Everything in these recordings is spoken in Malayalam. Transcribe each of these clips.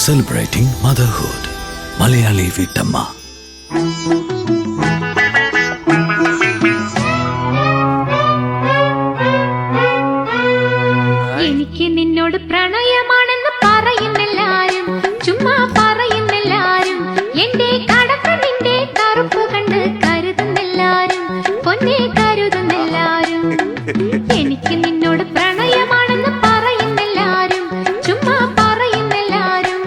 celebrating motherhood. Malayali Vittamma. എനിക്ക് നിന്നോട് പ്രണയമാണെന്ന് പറയുന്നെല്ലാരും, ചുമ്മാ പറയുന്നെല്ലാരും. എന്റെ കടപ്പ് നിന്റെ കറുപ്പ് കണ്ട് കരുതുന്നെല്ലാരും, പൊന്നെ കരുതുന്നെല്ലാരും. എനിക്ക് നിന്നോട് പ്രണയമാണെന്ന് പറയുന്നെല്ലാരും, ചുമ്മാ പറയുന്നെല്ലാരും.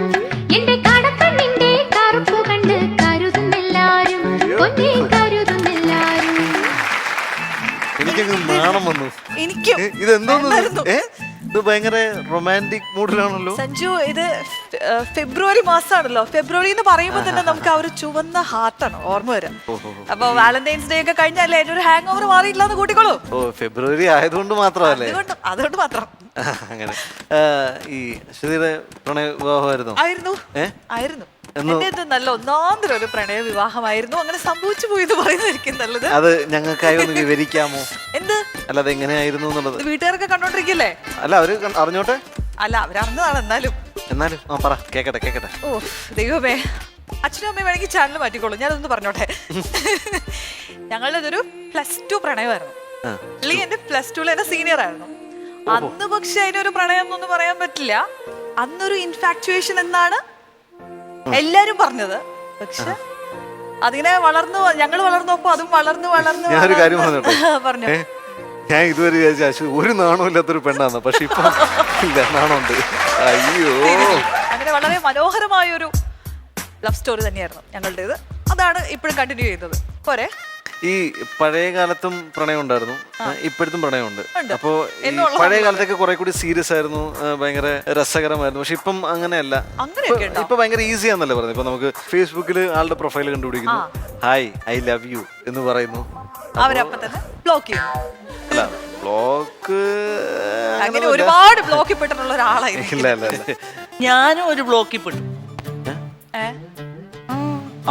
എന്റെ കടപ്പ് നിന്റെ കറുപ്പ് കണ്ട് കരുതുന്നെല്ലാരും, പൊന്നെ കരുതുന്നെല്ലാരും. എനിക്കങ്ങ് നാണം വന്നു. എനിക്കും ഇതെന്തോന്നു? ഇത് ഭയങ്കര റൊമാൻറ്റിക് മൂഡിലാണല്ലോ. സഞ്ജു, ഇത് ഫെബ്രുവരി മാസമാണല്ലോ. ഫെബ്രുവരി എന്ന് പറയുമ്പോൾ തന്നെ നമുക്ക് ആ ഒരു ചുവന്ന ഹാർട്ടാണ് ഓർമ്മ വരാം. അപ്പൊ വാലന്റൈൻസ് ഡേ ഒക്കെ കഴിഞ്ഞാലേ അതിന്റെ ഒരു ഹാങ് ഓവർ മാറിയിട്ടില്ല എന്ന് കൂട്ടിക്കോളൂ. ഓ, ഫെബ്രുവരി ആയതുകൊണ്ട് മാത്രമല്ലേ? അതുകൊണ്ട് മാത്രം. അങ്ങനെ ഈ ശ്രുതിയുടെ പ്രണയ വിവാഹമായിരുന്നു? ആയിരുന്നു. എന്റേത് നല്ല ഒന്നാന്തരം ഒരു പ്രണയ വിവാഹമായിരുന്നു. അങ്ങനെ സംഭവിച്ചു പോയി എന്ന് പറയുന്നതായിരിക്കും നല്ലത്. അത് ഞങ്ങൾക്കായി ഒന്ന് വിവരിക്കാമോ? എന്ത്? അല്ല, അത് എങ്ങനെയായിരുന്നു എന്നുള്ളത്. വീട്ടുകാരൊക്കെ കണ്ടോണ്ടിരിക്കല്ലേ? അല്ല, അവര് അറിഞ്ഞോട്ടെ. അല്ല, അവരറിഞ്ഞതാണ്. എന്നാലും പറ, കേക്കട്ടെ. ഓ ദൈവമേ, അച്ഛനും അമ്മയും വേണമെങ്കിൽ ചാനൽ മാറ്റിക്കോളൂ. ഞാനൊന്ന് പറഞ്ഞോട്ടെ. ഞങ്ങളുടെ ഇതൊരു +2 പ്രണയമായിരുന്നു. പുള്ളി എന്റെ +2 എന്റെ സീനിയർ ആയിരുന്നു. അന്ന് പക്ഷെ അതിനൊരു പ്രണയം എന്നൊന്നും പറയാൻ പറ്റില്ല. അന്നൊരു ഇൻഫാക്ച്വേഷൻ എന്നാണ് എല്ലാരും പറഞ്ഞത്. പക്ഷെ അതിങ്ങനെ ഞങ്ങൾ വളർന്നപ്പോ അതും വളർന്നു. ഞാനൊരു കാര്യം പറഞ്ഞു. ഞാൻ ഇതുവരെ വിചാരിച്ചു ഒരു നാണോ ഇല്ലാത്തൊരു പെണ്ണാന്ന്. പക്ഷെ ഇപ്പൊ ഇല്ല, നാണമുണ്ട്. അയ്യോ, അങ്ങനെ വളരെ മനോഹരമായ ഒരു ലവ് സ്റ്റോറി തന്നെയായിരുന്നു ഞങ്ങളുടേത്. അതാണ് ഇപ്പോഴും കണ്ടിന്യൂ ചെയ്യുന്നത്. പോരെ. ഈ പഴയ കാലത്തും പ്രണയം ഉണ്ടായിരുന്നു, ഇപ്പോഴത്തും പ്രണയമുണ്ട്. അപ്പോ ഈ പഴയ കാലത്തൊക്കെ കുറെ കൂടി സീരിയസ് ആയിരുന്നു, ഭയങ്കര രസകരമായിരുന്നു. പക്ഷെ ഇപ്പം അങ്ങനെയല്ല. ഇപ്പൊ ഭയങ്കര ഈസി ആണെന്നല്ലേ പറയുന്നത്. ഇപ്പൊ നമുക്ക് ഫേസ്ബുക്കിൽ ആളുടെ പ്രൊഫൈൽ കണ്ടുപിടിക്കുന്നു, ഹായ് ഐ ലവ് യു എന്ന് പറയുന്നു, അവരപ്പം തന്നെ ബ്ലോക്ക് ചെയ്യുന്നു. അല്ല, ബ്ലോക്ക് അങ്ങനെ ഒരുപാട് ബ്ലോക്കിൽ പെട്ടിട്ടുള്ള ഒരാളായിരുന്നു. ഇല്ല. ഞാനും ഒരു ബ്ലോക്കിൽ പെട്ടു.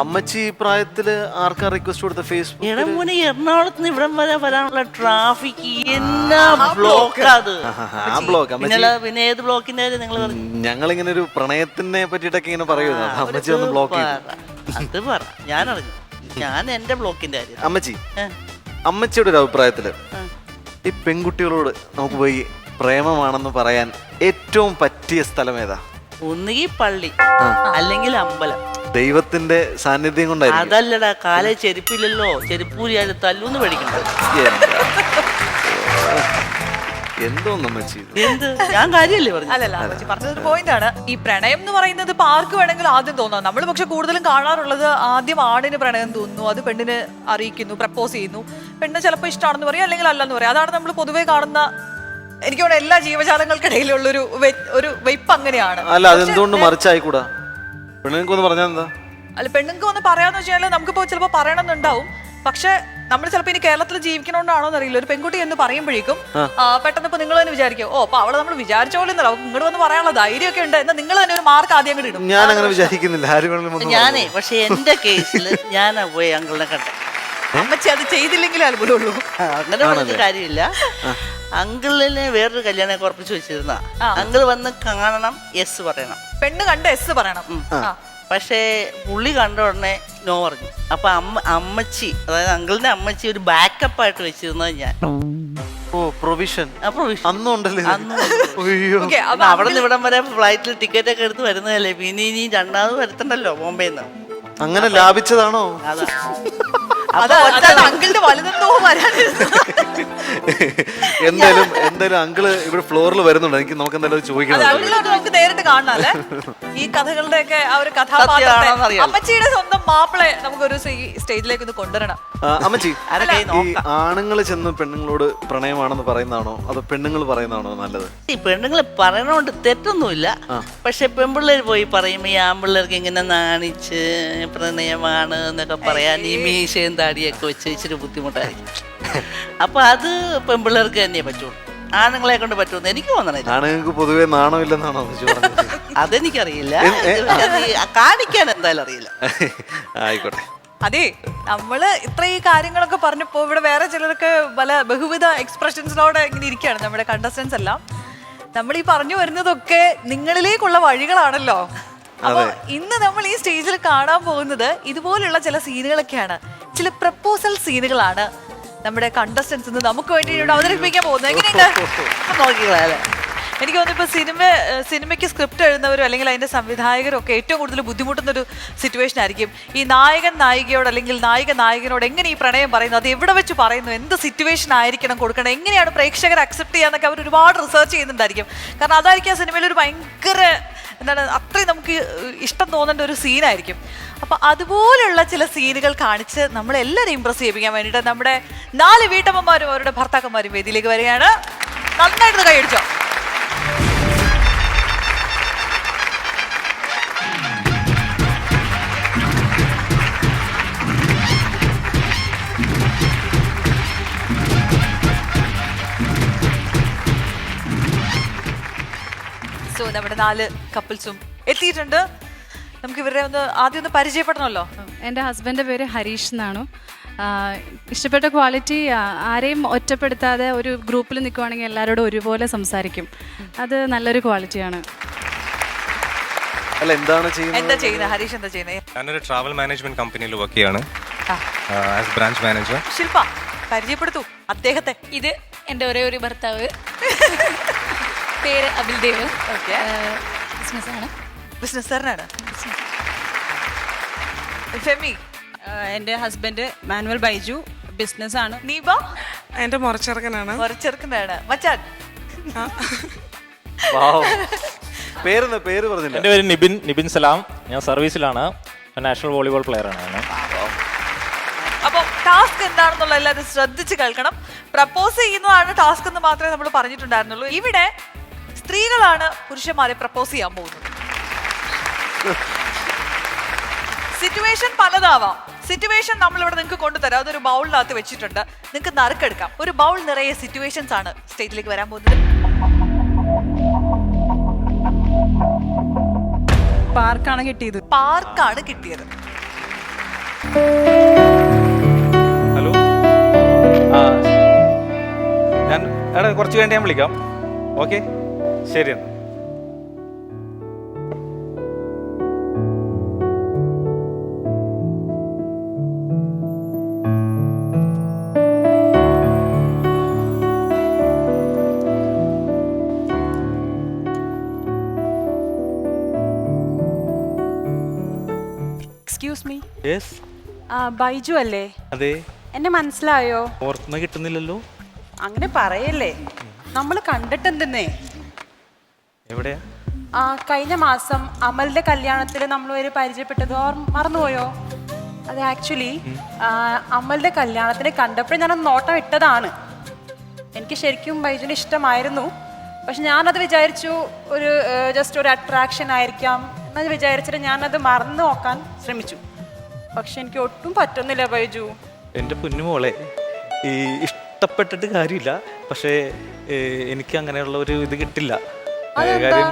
അമ്മച്ചി പ്രായത്തില് ആർക്കാ റിക്വസ്റ്റ് കൊടുത്ത ഫേസ്ബുക്ക്? ഇടമുന എറണാകുളത്ത് നിന്ന് ഇവിടം വരെ വരാനുള്ള ട്രാഫിക് എന്നാ ബ്ലോക്ക്. അത് പിന്നെ ഏത് ബ്ലോക്കിന്റെ കാര്യം നിങ്ങൾ പറഞ്ഞു? ഞങ്ങളിങ്ങനെ ഒരു പ്രണയത്തിനെ പറ്റിട്ടൊക്കെ ഇങ്ങനെ പറയുന്നു. അമ്മച്ചി ഒന്ന് ബ്ലോക്ക് അത് പറ, ഞാൻ അറിഞ്ഞു. ഞാൻ എന്റെ ബ്ലോക്കിന്റെ കാര്യം. അമ്മച്ചിയുടെ ഒരു അഭിപ്രായത്തില് ഈ പെൺകുട്ടികളോട് നമുക്ക് പോയി പ്രേമമാണെന്ന് പറയാൻ ഏറ്റവും പറ്റിയ സ്ഥലം ഏതാ? ഒന്നുകിൽ പള്ളി, അല്ലെങ്കിൽ അമ്പലം. ദൈവത്തിന്റെ സാന്നിധ്യം കൊണ്ടായിരിക്കും. അതല്ലടാ, കാലേ ചെരുപ്പില്ലല്ലോ, ചെരുപ്പൂരിയായിട്ട് തല്ലൂന്ന് പഠിക്കണ്ട. എന്തോന്ന് അമ്മച്ചി, എന്ത് ഞാൻ കാര്യല്ലേ പറഞ്ഞു? അല്ലല്ല, അമ്മച്ചി പറഞ്ഞതൊരു പോയിന്റ് ആണ്. ഈ പ്രണയം എന്ന് പറയുന്നത് ഇപ്പൊ ആർക്ക് വേണമെങ്കിലും ആദ്യം തോന്നാം. നമ്മൾ പക്ഷെ കൂടുതലും കാണാറുള്ളത് ആദ്യം ആണിന് പ്രണയം തോന്നുന്നു, അത് പെണ്ണിന് അറിയിക്കുന്നു, പ്രപ്പോസ് ചെയ്യുന്നു, പെണ്ണ് ചിലപ്പോൾ ഇഷ്ടമാണെന്ന് പറയും, അല്ലെങ്കിൽ അല്ലെന്ന് പറയും. അതാണ് നമ്മൾ പൊതുവെ കാണുന്ന, എനിക്ക് തോന്നുന്നു എല്ലാ ജീവജാലങ്ങൾക്കിടയിലുള്ള ഒരു വെയ്പ്പ് അങ്ങനെയാണ്. അല്ല, അതെന്തുകൊണ്ട് മറിച്ചായിക്കൂടാ? പെണ്ണുങ്ങൾക്ക് പറഞ്ഞാൽ എന്താ? അല്ല, പെണ്ണുങ്ങൾക്ക് ഒന്ന് പറയാന്ന് വെച്ചാൽ നമുക്കിപ്പോ ചിലപ്പോൾ പറയണമെന്നുണ്ടാവും. പക്ഷെ നമ്മൾ ചിലപ്പോൾ ഇനി കേരളത്തിൽ ജീവിക്കണോണ്ടാണോ എന്നറിയില്ല, ഒരു പെൺകുട്ടി എന്ന് പറയുമ്പോഴേക്കും പെട്ടെന്ന് ഇപ്പൊ നിങ്ങൾ തന്നെ വിചാരിക്കും, ഓ അപ്പൊ അവള് നമ്മൾ വിചാരിച്ച പോലെ ഇങ്ങോട്ട് വന്ന് പറയാനുള്ള ധൈര്യമൊക്കെ ഉണ്ട് എന്ന് നിങ്ങൾ തന്നെ ഒരു മാർക്ക് ആദ്യം കൂടി ഇടും. ഞാൻ അങ്ങനെ വിചാരിക്കുന്നില്ല. ഞാനേ, പക്ഷെ എന്റെ കേസിൽ ഞാൻ പോയി അങ്കിളിനെ കണ്ടേ. അമ്മച്ചി അത് ചെയ്തില്ലെങ്കിലും അത്ഭുതമുള്ളൂ. അങ്ങനെ പറഞ്ഞ കാര്യമില്ല. അങ്കിളിനെ വേറൊരു കല്യാണം ഉറപ്പിച്ചു വെച്ചിരുന്ന അങ്കിൾ വന്ന് കാണണം, യെസ് പറയണം. പെണ്ണ് കണ്ട് യെസ് പറയണം. പക്ഷേ പുള്ളി കണ്ട ഉടനെ നോ പറഞ്ഞു. അപ്പൊ അമ്മച്ചി, അതായത് അങ്കിളിന്റെ അമ്മച്ചി ഒരു ബാക്കപ്പ് ആയിട്ട് വെച്ചിരുന്നത് ഞാൻ. അവിടെ നിന്ന് ഇവിടം വരെ ഫ്ലൈറ്റിൽ ടിക്കറ്റ് ഒക്കെ എടുത്ത് വരുന്നതല്ലേ, പിന്നെ ഇനി രണ്ടാമത് വരുത്തണ്ടല്ലോ ബോംബെന്ന്. അങ്ങനെ ലാഭിച്ചതാണോ? അതാ അങ്കിളിന്റെ വലുതെന്തോ വരാനിരുന്നു. എന്തായാലും അങ്കിള് ഇവിടെ ഫ്ലോറിൽ വരുന്നുണ്ട്. നമുക്ക് എന്തായാലും ചോദിക്കണം. നമുക്ക് നേരിട്ട് കാണാല്ലേ ഈ കഥകളുടെ ഒക്കെ ആ ഒരു കഥാപാത്രത്തെ. അമ്മച്ചിയുടെ സ്വന്തം മാപ്പിളെ നമുക്കൊരു സ്റ്റേജിലേക്ക് ഒന്ന് കൊണ്ടുവരണം. അമ്മച്ചി, ഈ ആണുങ്ങള് ചെന്ന് പെണ്ണുങ്ങളോട് പ്രണയമാണെന്ന് പറയുന്നതാണോ അതോ പെണ്ണുങ്ങൾ പറയുന്നതാണോ നല്ലത്? ഈ പെണ്ണുങ്ങൾ പറയണോണ്ട് തെറ്റൊന്നുമില്ല. പക്ഷെ പെൺപിള്ളേർ പോയി പറയുമ്പോ ഈ ആൺപിള്ളേർക്ക് ഇങ്ങനെ നാണിച്ച് പ്രണയമാണ് എന്നൊക്കെ പറയാൻ ഈ മീശയും താടിയൊക്കെ വെച്ച് ഇച്ചിരി ബുദ്ധിമുട്ടായിരിക്കും. അപ്പൊ അത് പെൺപിള്ളേർക്ക് തന്നെ പറ്റുള്ളൂ, ആണുങ്ങളെ കൊണ്ട് പറ്റുമെന്ന് എനിക്ക് തോന്നണില്ല. ആണുങ്ങൾക്ക് പൊതുവെ നാണമില്ലെന്നാണോ അതെനിക്കറിയില്ല, കാണിക്കാൻ എന്തായാലും അറിയില്ല. ആയിക്കോട്ടെ. അതെ, നമ്മള് ഇത്ര ഈ കാര്യങ്ങളൊക്കെ പറഞ്ഞപ്പോ ഇവിടെ വേറെ ചിലർക്ക് പല ബഹുവിധ എക്സ്പ്രഷൻസിനോടെ ഇങ്ങനെ ഇരിക്കുകയാണ് നമ്മുടെ കണ്ടസ്റ്റൻസ് എല്ലാം. നമ്മൾ ഈ പറഞ്ഞു വരുന്നതൊക്കെ നിങ്ങളിലേക്കുള്ള വഴികളാണല്ലോ. അപ്പൊ ഇന്ന് നമ്മൾ ഈ സ്റ്റേജിൽ കാണാൻ പോകുന്നത് ഇതുപോലുള്ള ചില സീനുകളൊക്കെയാണ്, ചില പ്രപ്പോസൽ സീനുകളാണ് നമ്മുടെ കണ്ടസ്റ്റൻസ് നമുക്ക് വേണ്ടി ഇവിടെ അവതരിപ്പിക്കാൻ പോകുന്നത്. എങ്ങനെയുണ്ട്? എനിക്ക് തോന്നുന്നു ഇപ്പൊ സിനിമയ്ക്ക് സ്ക്രിപ്റ്റ് എഴുതുന്നവരും അല്ലെങ്കിൽ അതിന്റെ സംവിധായകരും ഒക്കെ ഏറ്റവും കൂടുതൽ ബുദ്ധിമുട്ടുന്ന ഒരു സിറ്റുവേഷൻ ആയിരിക്കും ഈ നായകൻ നായികയോട് അല്ലെങ്കിൽ നായിക നായകനോട് എങ്ങനെ ഈ പ്രണയം പറയുന്നു, അത് എവിടെ വെച്ച് പറയുന്നു, എന്ത് സിറ്റുവേഷൻ ആയിരിക്കണം കൊടുക്കണം, എങ്ങനെയാണ് പ്രേക്ഷകർ അക്സെപ്റ്റ് ചെയ്യാന്നൊക്കെ അവർ ഒരുപാട് റിസർച്ച് ചെയ്യുന്നുണ്ടായിരിക്കും. കാരണം അതായിരിക്കും ആ സിനിമയിൽ ഒരു ഭയങ്കര എന്താണ് അത്രയും നമുക്ക് ഇഷ്ടം തോന്നേണ്ട ഒരു സീനായിരിക്കും. അപ്പൊ അതുപോലുള്ള ചില സീനുകൾ കാണിച്ച് നമ്മളെല്ലാവരും ഇംപ്രസ് ചെയ്യിപ്പിക്കാൻ വേണ്ടിയിട്ട് നമ്മുടെ 4 വീട്ടമ്മമാരും അവരുടെ ഭർത്താക്കന്മാരും വേദിയിലേക്ക് വരികയാണ്. നന്നായിട്ട് കൈയടിച്ചോ. സോ നമ്മുടെ 4 കപ്പിൾസും എത്തിയിട്ടുണ്ട്. നമുക്ക് ഇവരുടെ ആദ്യം ഒന്ന് പരിചയപ്പെടണമല്ലോ. എൻ്റെ ഹസ്ബൻഡിൻ്റെ പേര് ഹരീഷ് എന്നാണ്. ഇഷ്ടപ്പെട്ട ക്വാളിറ്റി ആരെയും ഒറ്റപ്പെടുത്താതെ ഒരു ഗ്രൂപ്പിൽ നിൽക്കുവാണെങ്കിൽ എല്ലാവരോടും ഒരുപോലെ സംസാരിക്കും. അത് നല്ലൊരു ക്വാളിറ്റിയാണ്. അല്ല എന്താണ് ചെയ്യുന്നത്? എന്താ ചെയ്യുന്നത് ഹരീഷ്? എന്താ ചെയ്യുന്നത്? ഞാനൊരു ട്രാവൽ മാനേജ്മെന്റ് കമ്പനിയിൽ വർക്ക് ചെയ്യാണ് ആസ് ബ്രാഞ്ച് മാനേജർ. ശില്പ പരിചയപ്പെടുത്തു അദ്ദേഹത്തെ. ഇത് എൻ്റെ ഒരേ ഒരു ഭർത്താവ്, പേര് അബിൽദേവ്. ഓക്കെ, ബിസിനസ്സാണ്. ബിസിനസ്സുകാരനാണ്. ഫെമി. എൻ്റെ ഹസ്ബൻഡ് മാനുവൽ ബൈജു, ബിസിനസ്സാണ്. നീബ. എൻ്റെ മുറച്ചെറുക്കനാണ്. മുറച്ചെറുക്കനാണ്. മച്ചാൻ. പേര് പറഞ്ഞില്ല. എൻ്റെ പേര് നിബിൻ സലാം. ഞാൻ സർവീസിലാണ്, നാഷണൽ വോളിബോൾ പ്ലെയറാണ് ഞാൻ. അപ്പൊ ടാസ്ക് എന്താണെന്നുള്ള എല്ലാവരും ശ്രദ്ധിച്ച് കേൾക്കണം. പ്രപ്പോസ് ചെയ്യുന്നതാണ് ടാസ്ക് എന്ന് മാത്രമേ നമ്മൾ പറഞ്ഞിട്ടുണ്ടായിരുന്നുള്ളൂ. ഇവിടെ സ്ത്രീകളാണ് പുരുഷന്മാരെ പ്രപ്പോസ് ചെയ്യാൻ പോകുന്നത്. സിറ്റുവേഷൻ പലതാവാം. സിറ്റുവേഷൻ നമ്മളിവിടെ നിങ്ങൾക്ക് കൊണ്ടുതരാം. അതൊരു ബൗളിനകത്ത് വെച്ചിട്ടുണ്ട്, നിങ്ങൾക്ക് നറുക്കെടുക്കാം. ഒരു ബൗൾ നിറയെ സിറ്റുവേഷൻസ് ആണ് സ്റ്റേജിലേക്ക് വരാൻ പോകുന്നത്. പാർക്കാണ് കിട്ടിയത്. പാർക്കാണ് കിട്ടിയത്. ഹലോ, ഞാൻ കുറച്ച് കഴിഞ്ഞ് ഞാൻ വിളിക്കാം. ഓക്കെ, ശരി. എക്സ്ക്യൂസ് മീ, യെസ്, ബൈജു അല്ലേ? അതെ. എന്നെ മനസ്സിലായോ? ഓർമ്മ കിട്ടുന്നില്ലല്ലോ. അങ്ങനെ പറയല്ലേ, നമ്മൾ കണ്ടിട്ടുണ്ടെന്നേ. എവിടെയാ? കഴിഞ്ഞ മാസം അമലിന്റെ കല്യാണത്തിൽ നമ്മൾ ഒരു പരിചയപ്പെട്ടത് മറന്നുപോയോ? അത് ആക്ച്വലി അമലിന്റെ കല്യാണത്തിന് കണ്ടപ്പോഴും ഞാനത് നോട്ടം ഇട്ടതാണ്. എനിക്ക് ശരിക്കും ബൈജുവിനെ ഇഷ്ടമായിരുന്നു. പക്ഷെ ഞാനത് വിചാരിച്ചു ഒരു ജസ്റ്റ് ഒരു അട്രാക്ഷൻ ആയിരിക്കാം എന്നത് വിചാരിച്ചിട്ട് ഞാനത് മറന്നു നോക്കാൻ ശ്രമിച്ചു. പക്ഷെ എനിക്ക് ഒട്ടും പറ്റുന്നില്ല ബൈജു. എൻ്റെ പൊന്നുമോളെ, ഈ ഇഷ്ടപ്പെട്ടിട്ട് കാര്യമില്ല. പക്ഷേ എനിക്ക് അങ്ങനെയുള്ള ഒരു ഇത് കിട്ടില്ല. കാര്യം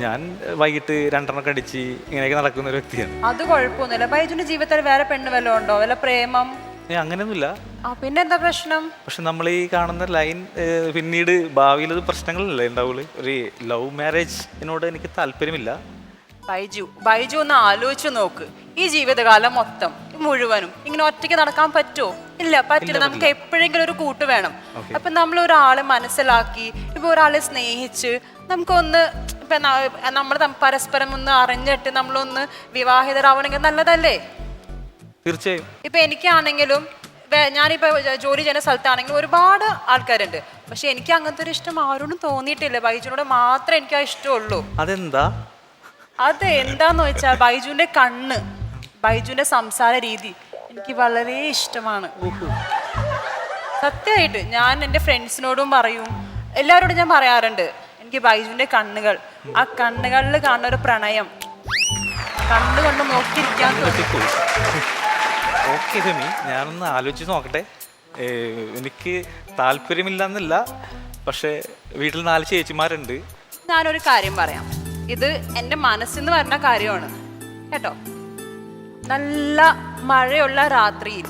ഞാൻ വൈകിട്ട് 2 അടിച്ച് ഇങ്ങനെയൊക്കെ നടക്കുന്ന ഒരു വ്യക്തിയാണ്. അത് കുഴപ്പമൊന്നുമില്ല. ബൈജുവിന്റെ ജീവിതത്തിൽ വേറെ പെണ്ണ് വല്ലതും ഉണ്ടോ? വല്ല പ്രേമം? അങ്ങനെയൊന്നുമില്ല. പിന്നെ എന്താ പ്രശ്നം? പക്ഷെ നമ്മൾ ഈ കാണുന്ന ലൈൻ പിന്നീട് ഭാവിയിൽ അത് പ്രശ്നങ്ങളല്ലേ ഉണ്ടാവുള്ളൂ. ഒരു ലവ് മാരേജിനോട് എനിക്ക് താല്പര്യമില്ല. ബൈജു ഒന്ന് ആലോചിച്ചു നോക്ക്. ഈ ജീവിതകാലം മൊത്തം മുഴുവനും ഇങ്ങനെ ഒറ്റയ്ക്ക് നടക്കാൻ പറ്റുമോ? ഇല്ല, പറ്റില്ല. നമുക്ക് എപ്പോഴെങ്കിലും ഒരു കൂട്ട് വേണം. അപ്പൊ നമ്മൾ ഒരാളെ മനസ്സിലാക്കി, ഇപ്പൊ ഒരാളെ സ്നേഹിച്ച് നമുക്കൊന്ന് ഇപ്പൊ നമ്മൾ പരസ്പരം ഒന്ന് അറിഞ്ഞിട്ട് നമ്മളൊന്ന് വിവാഹിതരാവണമെങ്കിൽ നല്ലതല്ലേ? തീർച്ചയായും. ഇപ്പൊ എനിക്കാണെങ്കിലും ഞാനിപ്പോ ജോലി ചെയ്യുന്ന സ്ഥലത്താണെങ്കിലും ഒരുപാട് ആൾക്കാരുണ്ട്. പക്ഷെ എനിക്ക് അങ്ങനത്തെ ഒരു ഇഷ്ടം ആരോടും തോന്നിയിട്ടില്ല. ബൈജുവിനോട് മാത്രമേ എനിക്ക് ആ ഇഷ്ടമുള്ളൂ. അതെന്താ? അത് എന്താന്ന് വെച്ചാൽ ബൈജുവിന്റെ കണ്ണ്, ബൈജുവിന്റെ സംസാര രീതി എനിക്ക് വളരെ ഇഷ്ടമാണ്. സത്യമായിട്ട് ഞാൻ എൻ്റെ ഫ്രണ്ട്സിനോടും പറയും, എല്ലാവരോടും ഞാൻ പറയാറുണ്ട്, എനിക്ക് ബൈജുവിന്റെ കണ്ണുകൾ, ആ കണ്ണുകളിൽ കാണുന്ന ഒരു പ്രണയം കണ്ണുകൊണ്ട് നോക്കിയിരിക്കാൻ തോന്നി. ഓക്കെ ഫെമി, ഞാനൊന്ന് ആലോചിച്ച് നോക്കട്ടെ. എനിക്ക് താല്പര്യമില്ലെന്നല്ല, പക്ഷെ വീട്ടിൽ 4 ചേച്ചിമാരുണ്ട്. ഞാനൊരു കാര്യം പറയാം, ഇത് എൻ്റെ മനസ്സിന്ന് വരുന്ന കാര്യമാണ് കേട്ടോ. നല്ല മഴയുള്ള രാത്രിയിൽ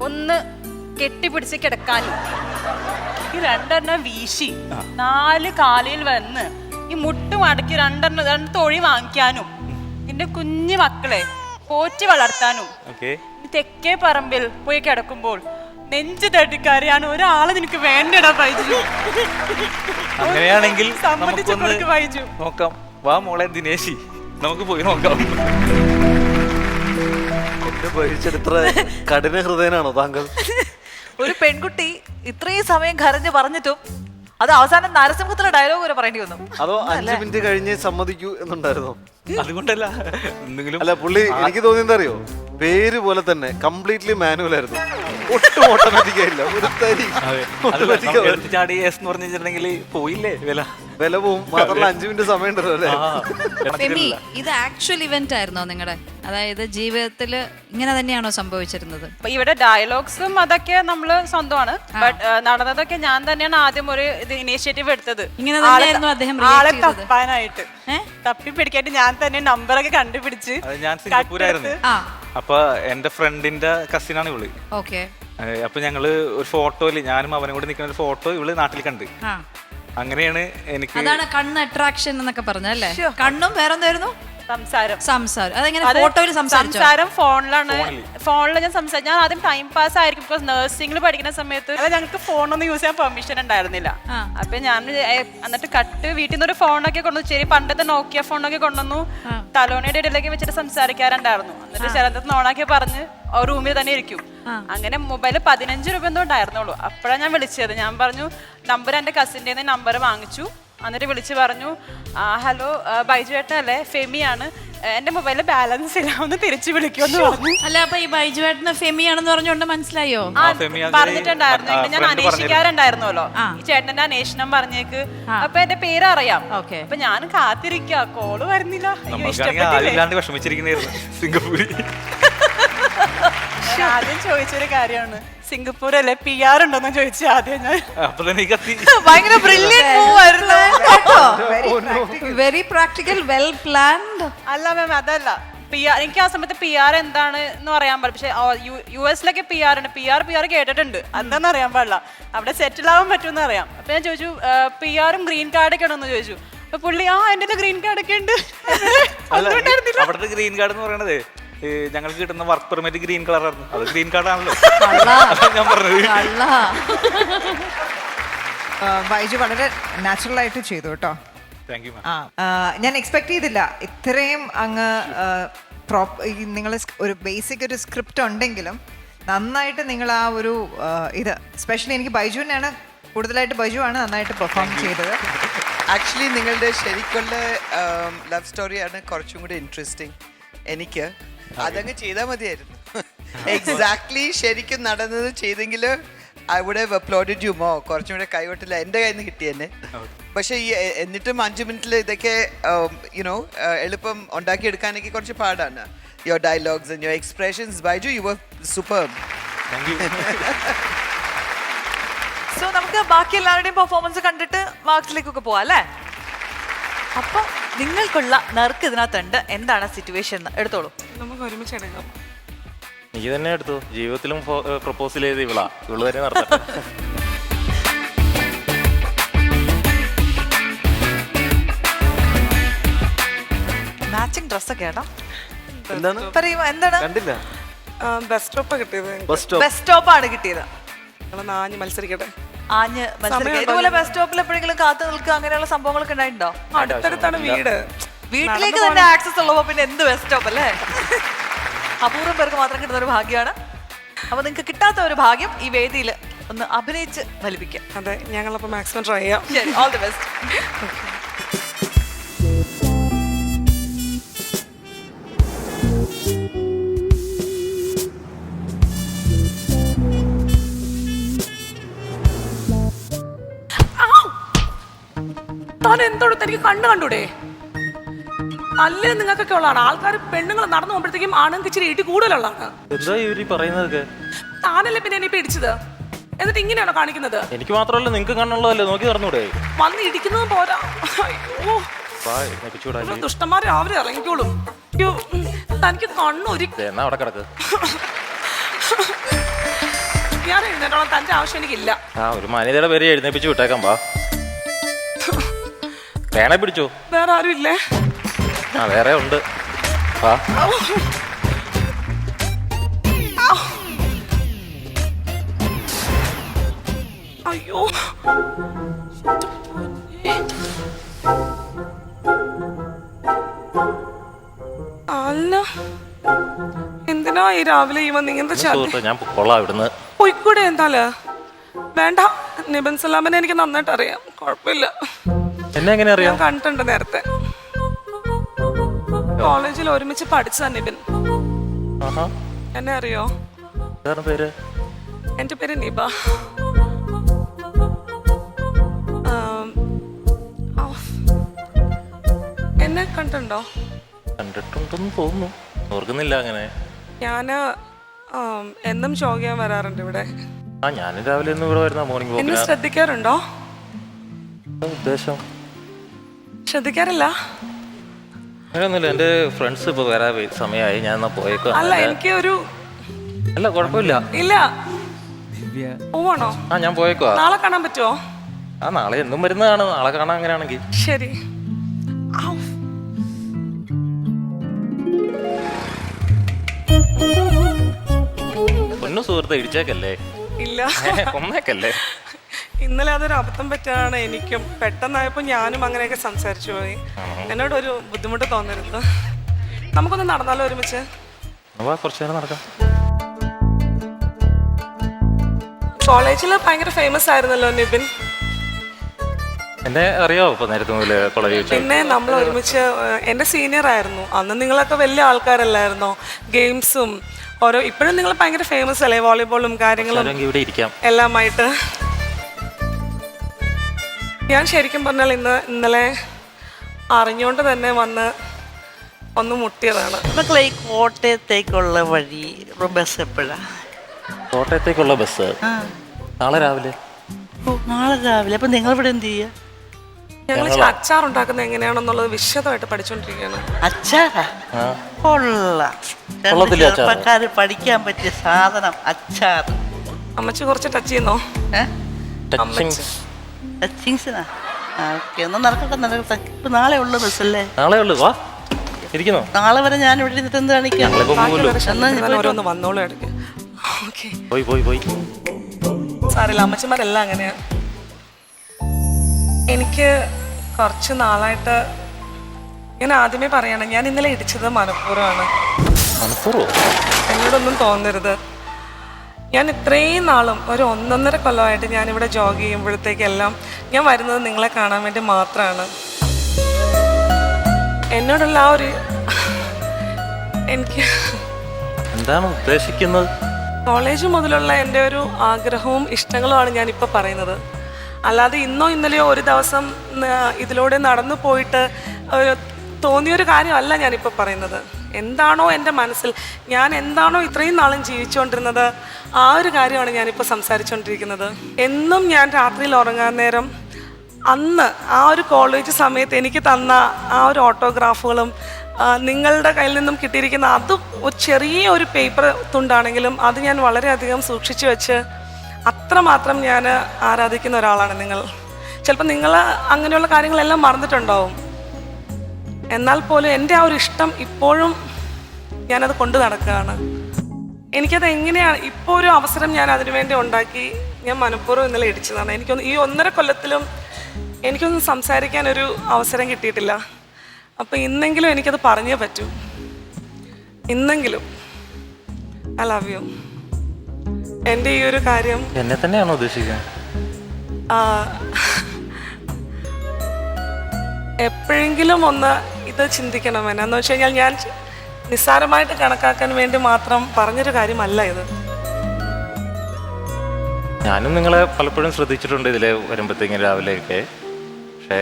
ഒന്ന് കെട്ടിപ്പിടിച്ച് കിടക്കാനും ഈ 2 വീശി 4 കാലിൽ വന്ന് ഈ മുട്ട് മടക്കി രണ്ട് തൊഴി വാങ്ങിക്കാനും എന്റെ കുഞ്ഞു മക്കളെ പോറ്റി വളർത്താനും ഓക്കെ. തെക്കേ പറമ്പിൽ പോയി കിടക്കുമ്പോൾ നെഞ്ചു തട്ടിക്കാരിയാണ് ഒരാളെ നിനക്ക് വേണ്ടടാ ബൈജു. അങ്ങനെയാണെങ്കിൽ സമ്മതിച്ചു നമുക്കൊന്ന് കൊടുക്ക് ബൈജു. നോക്കാം. വാ മോളെ ദിനേശി, നമുക്ക് പോയി നോക്കാം. എന്റെ ഭരിച്ചെടുത്ര കഠിന ഹൃദയനാണോ താങ്കൾ? ഒരു പെൺകുട്ടി ഇത്രയും സമയം കരഞ്ഞു പറഞ്ഞിട്ടും അത് അവസാനം നരസിംഹത്തിലെ ഡയലോഗ് വരെ പറയേണ്ടി വന്നു. അതോ 5 മിനിറ്റ് കഴിഞ്ഞ് സമ്മതിക്കൂ എന്നുണ്ടായിരുന്നോ? അതുകൊണ്ടല്ല, എന്തെങ്കിലും അല്ല പുള്ളി, എനിക്ക് തോന്നിയെന്താ അറിയോ, പേര് പോലെ തന്നെ കംപ്ലീറ്റ്ലി മാനുവൽ ആയിരുന്നു. ഒട്ടും ഓട്ടോമാറ്റിക് ആയില്ല. ഒരു തരി automatic ആയിരുന്നു. ചാടി എസ് എന്ന് പറഞ്ഞിട്ടുണ്ടെങ്കിൽ പോയില്ലേ വില. വില പോവും. മാത്രമല്ല 5 മിനിറ്റ് സമയം ഉണ്ടല്ലോ അല്ലേ? ഫെമി, ഇത് ആക്ച്വൽ ഇവന്റ് ആയിരുന്നോ നിങ്ങളുടെ? അതായത് ജീവിതത്തിൽ ഇങ്ങനെ തന്നെയാണോ സംഭവിച്ചിരുന്നത്? അപ്പൊ ഇവിടെ ഡയലോഗ്സും അതൊക്കെ നമ്മള് സ്വന്തമാണ്. ബട്ട് നടന്നതൊക്കെ ഞാൻ തന്നെയാണ് ആദ്യം ഒരു ഇത് ഇനീഷ്യേറ്റീവ് എടുത്തത്. ഇങ്ങനെ തന്നെയായിരുന്നു അദ്ദേഹം react ആളെ ചെയ്തത്? തപ്പാനായിട്ട് തപ്പി പിടിക്കായിട്ട് ഞാൻ തന്നെ നമ്പറൊക്കെ കണ്ടുപിടിച്ച് അത് ഞാൻ സിംഗപ്പൂരായിരുന്നു. അപ്പൊ എന്റെ ഫ്രണ്ടിന്റെ കസിനാണ് ഇവള്. ഓക്കെ. അപ്പൊ ഞങ്ങള് ഒരു ഫോട്ടോയില് ഞാനും അവനും കൂടി നിൽക്കുന്ന ഒരു ഫോട്ടോ ഇവള് നാട്ടിൽ കണ്ട്. അങ്ങനെയാണ് എനിക്ക്. അതാണ് കണ്ണ് അട്രാക്ഷൻ എന്നൊക്കെ പറഞ്ഞല്ലേ? കണ്ണും വേറെന്തായിരുന്നു? സംസാരം. അതെങ്ങനെ ഫോട്ടോയിൽ സംസാരം ഫോണിൽ ഞാൻ സംസാരിച്ചു. ഞാൻ ആദ്യം ടൈം പാസ് ആയിരിക്കും. ബിക്കോസ് നഴ്സിംഗിൽ പഠിക്കുന്ന സമയത്ത് ഞങ്ങൾക്ക് ഫോണൊന്നും യൂസ് ചെയ്യാൻ പെർമിഷൻ ഉണ്ടായിരുന്നില്ല. അപ്പൊ ഞാൻ എന്നിട്ട് വീട്ടിൽ നിന്ന് ഒരു ഫോണൊക്കെ കൊണ്ടുവന്നു. ശരി, പണ്ടത്തെ നോക്കിയ ഫോണൊക്കെ കൊണ്ടുവന്നു. തലോണയുടെ ഇടയിലേക്ക് വെച്ചിട്ട് സംസാരിക്കാറുണ്ടായിരുന്നു. എന്നിട്ട് ചിലത് ഓണാക്കി പറഞ്ഞ് റൂമിൽ തന്നെ ഇരിക്കും. അങ്ങനെ മൊബൈൽ 15 രൂപ എന്തോ ഉണ്ടായിരുന്നുള്ളൂ. അപ്പോഴാണ് ഞാൻ വിളിച്ചത്. ഞാൻ പറഞ്ഞു നമ്പർ എൻ്റെ കസിൻ്റെ നമ്പർ വാങ്ങിച്ചു. എന്നിട്ട് വിളിച്ച് പറഞ്ഞു, ഹലോ ബൈജു ഏട്ടനല്ലേ, ഫെമിയാണ്, എന്റെ മൊബൈലിൽ ബാലൻസ് ഇല്ല, ഒന്ന് തിരിച്ചു വിളിക്കുമെന്ന് പറഞ്ഞു. അല്ല, അപ്പൊ ഈ ബൈജു ഏട്ടന് ഫെമിയാണെന്ന് പറഞ്ഞുകൊണ്ട് മനസ്സിലായോ? പറഞ്ഞിട്ടുണ്ടായിരുന്നു. ഞാൻ അന്വേഷിക്കാറുണ്ടായിരുന്നല്ലോ, ഈ ചേട്ടന്റെ അന്വേഷണം പറഞ്ഞേക്ക്. അപ്പൊ എന്റെ പേര് അറിയാം. അപ്പൊ ഞാൻ കാത്തിരിക്ക, കോള് വരുന്നില്ല. ആദ്യം ചോദിച്ചൊരു കാര്യമാണ്, സിംഗപ്പൂർ അല്ലേ PR ഉണ്ടോന്ന് ചോദിച്ചു ആദ്യം ഞാൻ. ഭയങ്കര ബ്രില്യന്റ് മൂവ് ആയിരുന്നു. Very practical, well planned. അല്ല മാം, അതല്ല PR. എനിക്ക് ആ സമയത്ത് PR എന്താണ് എന്ന് പറയാൻ പാടില്ല. പക്ഷെ US-ലൊക്കെ PR ഉണ്ട്. PR കേട്ടിട്ടുണ്ട്, എന്താണെന്ന് അറിയാൻ പാടില്ല. അവിടെ സെറ്റിൽ ആവാൻ പറ്റുമെന്ന് അറിയാം. അപ്പൊ ഞാൻ ചോദിച്ചു PR-ഉം ഗ്രീൻ കാർഡൊക്കെ ഉണ്ടോന്ന് ചോദിച്ചു. അപ്പൊ പുള്ളി എന്റെ ഗ്രീൻ കാർഡൊക്കെ ഉണ്ട്. അവിടുത്തെ ഗ്രീൻ കാർഡ് എന്ന് പറയണത് ഞങ്ങൾക്ക് കിട്ടുന്ന വർക്ക് പെർമിറ്റ് ഗ്രീൻ കളർ ആയിരുന്നു. അത് ഗ്രീൻ കാർഡ് ആണല്ലോ ഞാൻ പറഞ്ഞത്. ബൈജു വളരെ നാച്ചുറൽ ആയിട്ട് ചെയ്തു കേട്ടോ. Thank you. ഞാൻ എക്സ്പെക്ട് ചെയ്തില്ല ഇത്രയും അങ്ങ് നിങ്ങൾ ഒരു ബേസിക് ഒരു സ്ക്രിപ്റ്റ് ഉണ്ടെങ്കിലും നന്നായിട്ട് നിങ്ങൾ ആ ഒരു ഇത് സ്പെഷ്യലി എനിക്ക് ബൈജുവിനാണ് കൂടുതലായിട്ട്, ബൈജു ആണ് നന്നായിട്ട് പെർഫോം ചെയ്തത്. ആക്ച്വലി നിങ്ങളുടെ ശരിക്കുള്ള ലവ് സ്റ്റോറിയാണ് കുറച്ചും കൂടി ഇൻട്രസ്റ്റിംഗ്. എനിക്ക് അതങ്ങ് ചെയ്താൽ മതിയായിരുന്നു. എക്സാക്ട്ലി ശരിക്കും നടന്നത് ചെയ്തെങ്കിൽ I would have uploaded you more. കുറച്ചും കൂടെ കൈവട്ടില്ല, എൻ്റെ കയ്യിൽ നിന്ന് കിട്ടിയെന്നെ. പക്ഷേ ഈ എന്നിട്ടും 5 മിനിറ്റിൽ ഇതൊക്കെ യുനോ എളുപ്പം ഉണ്ടാക്കിയെടുക്കാനൊക്കെ കുറച്ച് പാടാണ്. Your dialogues and your expressions, Baiju you were superb. So നമുക്ക് ബാക്കി എല്ലാവരുടെയും പെർഫോമൻസ് കണ്ടിട്ട് മാർക്സിലേക്കൊക്കെ പോവാം അല്ലേ? അപ്പൊ നിങ്ങൾക്കുള്ള നറുക്ക് ഇതിനകത്തുണ്ട്. എന്താണ് സിറ്റുവേഷൻ എന്ന് എടുത്തോളൂ. നമുക്ക് ഒരുമിച്ച് എടുക്കാം. എനിക്ക് തന്നെ എടുത്തു. ജീവിതത്തിലും പ്രപ്പോസൽ ചെയ്ത് ഇവള് തന്നെ നടത്തട്ടെ. മാച്ചിങ് ഡ്രസ്സൊക്കെ ആണോ? എന്താണ് പറയൂ, എന്താണ്? കണ്ടില്ല. ബസ് സ്റ്റോപ്പാണ് കിട്ടിയത്. ബസ് സ്റ്റോപ്പാണ് കിട്ടിയത്. ആഞ്ഞ് മത്സരിക്കട്ടെ. ആഞ്ഞ് മത്സരിക്കുക. ഇതുപോലെ ബസ് സ്റ്റോപ്പിൽ എപ്പോഴെങ്കിലും കാത്തു നിൽക്കുക അങ്ങനെയുള്ള സംഭവങ്ങളൊക്കെ ഉണ്ടായിട്ടുണ്ടോ? അടുത്തടുത്താണ് വീട്. വീട്ടിലേക്ക് തന്നെ ആക്സസ് ഉള്ളപ്പോ പിന്നെ എന്ത് ബസ് സ്റ്റോപ്പ് അല്ലേ? അപൂർവം പേർക്ക് മാത്രം കിട്ടുന്ന ഒരു ഭാഗ്യമാണ്. അപ്പൊ നിങ്ങൾക്ക് കിട്ടാത്ത ഒരു ഭാഗ്യം ഈ വേദിയിൽ ഒന്ന് അഭിനയിച്ച് ഫലിപ്പിക്കാം. അതെ, ഞങ്ങളപ്പോ മാക്സിമം ട്രൈ ചെയ്യാം. ശരി, ഓൾ ദി ബെസ്റ്റ്. താൻ എന്തോട് തനിക്ക് കണ്ടൂടെ? അല്ലേ നിങ്ങൾക്കൊക്കെ ഉള്ളതാണ്. ആൾക്കാർ പെണ്ണുങ്ങൾ നടന്നു പോകുമ്പോഴത്തേക്കും ആണുങ്ങൾക്ക് ഇച്ചിരി ഇടി കൂടുതലുള്ളതാണ്. എന്താ ഇവര് പറയുന്നതൊക്കെ? താനല്ലേ പിന്നെ എന്നെ ഇടിച്ചത്, എന്നിട്ട് ഇങ്ങനെയാണോ കാണിക്കുന്നത്? എനിക്ക് മാത്രമല്ല നിങ്ങൾക്ക് കണ്ണുള്ളതല്ലേ, നോക്കി നടന്നൂടെ? വന്ന് ഇടിക്കുന്നത് പോരാ. അയ്യോ, ദുഷ്ടന്മാരെ അവരെ ഇറങ്ങിക്കോളും. തനിക്ക് കണ്ണൊരു അവിടെ കിടക്ക്. ഞാൻ എഴുന്നേറ്റോളം തന്റെ ആവശ്യം എനിക്കില്ല. ഒരു മാന്യതയുടെ പേര് എഴുന്നേപ്പിച്ച് വിട്ടേക്കാം. വാ. വേണേ പിടിച്ചോ. വേറെ ആരും ഇല്ലേ? ആ വേറെ ഉണ്ട്. ആ അയ്യോ അല്ല, എന്തിനാ ഈ രാവിലെ ഈ വന്ന് ഇങ്ങനത്തെ സുഹൃത്തെ ഞാൻ കൊള്ളാം ഇവിടുന്ന്. പോയിക്കൂടെ? എന്താല് വേണ്ട, നിബൻ സലാമിനെ എനിക്ക് നന്നായിട്ട് അറിയാം, കുഴപ്പമില്ല. എന്നെ എങ്ങനെ അറിയാം? ഞാൻ കണ്ടിട്ടുണ്ട് നേരത്തെ, കോളേജിൽ ഒരുമിച്ച് പഠിച്ചതാ നിബിൻ. എന്നെ അറിയോ? പേര്? എന്റെ പേര് നിബ. എന്നെ കണ്ടിട്ടുണ്ടോ? കണ്ടിട്ടുണ്ടെന്ന് തോന്നുന്നു, ഓർക്കുന്നില്ല അങ്ങനെ. ഞാന് എന്നും ജോഗ് ചെയ്യാൻ വരാറുണ്ട് ഇവിടെ. ആ ഞാൻ രാവിലെ ഒന്നും ഇവിടെ വരുന്ന മോർണിംഗ് എന്നെ വാക്കിന്. ശ്രദ്ധിക്കാറുണ്ടോ? ഉദ്ദേശം ശ്രദ്ധിക്കാറില്ല. അങ്ങനെയൊന്നുമില്ല, എൻ്റെ ഫ്രണ്ട്സ് ഇപ്പൊ വരാ സമയമായി, ഞാൻ എന്നാ പോയേക്കോ. അല്ല, എനിക്ക് ഒരു അല്ല കുഴപ്പമില്ല. ഇല്ല, പോവാണോ? ആ ഞാൻ പോയേക്കോ. നാളെ കാണാൻ പറ്റുമോ? ആ നാളെ എന്നും വരുന്നതാണ്, നാളെ കാണാൻ അങ്ങനെയാണെങ്കിൽ. ശരി. പൊന്നു സുഹൃത്തെ ഇടിച്ചേക്കല്ലേ? ഇല്ല, കൊന്നേക്കല്ലേ? ഇന്നലെ അതൊരു അബദ്ധം പറ്റാണ് എനിക്കും. പെട്ടെന്നായപ്പോ ഞാനും അങ്ങനെയൊക്കെ സംസാരിച്ചു പോയി. എന്നോടൊരു ബുദ്ധിമുട്ട് തോന്നരുത്. നമുക്കൊന്ന് നടന്നാലോ ഒരുമിച്ച്? കുറച്ചു നേരം നടക്കാം. കോളേജിൽ ഭയങ്കര ഫേമസ് ആയിരുന്നല്ലോ നിബിൻ. എന്നെ അറിയാവോ ഇപ്പൊ നേരത്തെ മുതല് കോളേജ്? പിന്നെ നമ്മൾ ഒരുമിച്ച്, എന്റെ സീനിയർ ആയിരുന്നു അന്ന്. നിങ്ങളൊക്കെ വലിയ ആൾക്കാരല്ലായിരുന്നോ? ഗെയിംസും ഓരോ, ഇപ്പോഴും നിങ്ങൾ ഭയങ്കര ഫേമസ് അല്ലേ, വോളിബോളും കാര്യങ്ങളും ഇവിടെ ഇരിക്കാം എല്ലാമായിട്ട്. ഞാൻ ശരിക്കും പറഞ്ഞാൽ ഇന്നലെ അറിഞ്ഞുകൊണ്ട് തന്നെ വന്ന് ഒന്ന് മുട്ടിയതാണ്. മക്കളെ, ഈ കോട്ടയത്തേക്കുള്ള വഴി ബസ് എപ്പോഴാ? കോട്ടയത്തേക്കുള്ള ബസ് നാളെ രാവിലെ. നാളെ രാവിലെ. അപ്പൊ നിങ്ങൾ ഇവിടെ എന്ത് ചെയ്യാ? ഞങ്ങൾ അച്ചാർ ഉണ്ടാക്കുന്നത് എങ്ങനെയാണെന്നുള്ളത് വിശദമായിട്ട് പഠിച്ചോണ്ടിരിക്കുകയാണ്. അച്ചാറാ? കൊള്ളാം. ചെറുപ്പക്കാര് പഠിക്കാൻ പറ്റിയ സാധനം അച്ചാർ. അമ്മച്ചി കുറച്ച് ടച്ച് ചെയ്യുന്നോ? ടച്ചിങ്സിനാ? ഓക്കെ, എന്നാ നടക്കട്ടെ നടക്കട്ടെ. ഇപ്പൊ നാളെ ഉള്ളു ബസ്സല്ലേ? നാളെ ഉള്ളു. വാ ഇരിക്കുന്നോ? നാളെ വരെ ഞാൻ ഇവിടെ ഇരുന്നിട്ട് എന്ത് കാണിക്കാം? ഓരോന്ന് വന്നോളൂ ഇടയ്ക്ക്. പോയി സാറില്ല, അമ്മച്ചിമാരെല്ലാം അങ്ങനെയാ. എനിക്ക് കുറച്ച് നാളായിട്ട്, ഞാൻ ആദ്യമേ പറയണം, ഞാൻ ഇന്നലെ ഇടിച്ചത് മനഃപൂർവ്വമാണ്. എന്നോടൊന്നും തോന്നരുത്. ഞാൻ ഇത്രയും നാളും ഒരു 1.5 കൊല്ലമായിട്ട് ഞാനിവിടെ ജോഗ് ചെയ്യുമ്പോഴത്തേക്കെല്ലാം ഞാൻ വരുന്നത് നിങ്ങളെ കാണാൻ വേണ്ടി മാത്രമാണ്. എന്നോടുള്ള ആ ഒരു, എനിക്ക് എന്താണ് ഉദ്ദേശിക്കുന്നത്? കോളേജ് മുതലുള്ള എൻ്റെ ഒരു ആഗ്രഹവും ഇഷ്ടങ്ങളുമാണ് ഞാനിപ്പോൾ പറയുന്നത്. അല്ലാതെ ഇന്നോ ഇന്നലെയോ ഒരു ദിവസം ഇതിലൂടെ നടന്നു പോയിട്ട് തോന്നിയൊരു കാര്യമല്ല ഞാനിപ്പോൾ പറയുന്നത്. എന്താണോ എൻ്റെ മനസ്സിൽ, ഞാൻ എന്താണോ ഇത്രയും നാളും ജീവിച്ചുകൊണ്ടിരുന്നത്, ആ ഒരു കാര്യമാണ് ഞാനിപ്പോൾ സംസാരിച്ചുകൊണ്ടിരിക്കുന്നത്. എന്നും ഞാൻ രാത്രിയിൽ ഉറങ്ങാൻ നേരം അന്ന് ആ ഒരു കോളേജ് സമയത്ത് എനിക്ക് തന്ന ആ ഒരു ഓട്ടോഗ്രാഫുകളും നിങ്ങളുടെ കയ്യിൽ നിന്നും കിട്ടിയിരിക്കുന്ന അതും ഒരു ചെറിയ ഒരു പേപ്പർ തുണ്ടാണെങ്കിലും അത് ഞാൻ വളരെയധികം സൂക്ഷിച്ചു വെച്ച് അത്രമാത്രം ഞാൻ ആരാധിക്കുന്ന ഒരാളാണ് നിങ്ങൾ. ചിലപ്പോൾ നിങ്ങൾ അങ്ങനെയുള്ള കാര്യങ്ങളെല്ലാം മറന്നിട്ടുണ്ടാവും. എന്നാൽ പോലും എൻ്റെ ആ ഒരു ഇഷ്ടം ഇപ്പോഴും ഞാനത് കൊണ്ടു നടക്കുകയാണ്. എനിക്കത് എങ്ങനെയാണ് ഇപ്പോൾ ഒരു അവസരം ഞാൻ അതിനു വേണ്ടി ഉണ്ടാക്കി. ഞാൻ മനഃപൂർവ്വം ഇന്നലെ ഇടിച്ചതാണ്. എനിക്കൊന്ന് ഈ 1.5 കൊല്ലത്തിലും എനിക്കൊന്നും സംസാരിക്കാനൊരു അവസരം കിട്ടിയിട്ടില്ല. അപ്പം ഇന്നെങ്കിലും എനിക്കത് പറഞ്ഞേ പറ്റൂ. ഇന്നെങ്കിലും ഐ ലവ് യു. എൻ്റെ ഈ ഒരു കാര്യം എന്നെ തന്നെയാണോ ഉദ്ദേശിക്കുന്നത്? എപ്പോഴെങ്കിലും ഒന്ന് ഇത് ചിന്തിക്കണം. എന്നാന്ന് വെച്ച് കഴിഞ്ഞാൽ ഞാൻ നിസ്സാരമായിട്ട് കണക്കാക്കാൻ വേണ്ടി മാത്രം പറഞ്ഞൊരു കാര്യമല്ല ഇത്. ഞാനും നിങ്ങളെ പലപ്പോഴും ശ്രദ്ധിച്ചിട്ടുണ്ട് ഇതിലെ വരുമ്പോഴത്തേക്കും രാവിലെയൊക്കെ. പക്ഷേ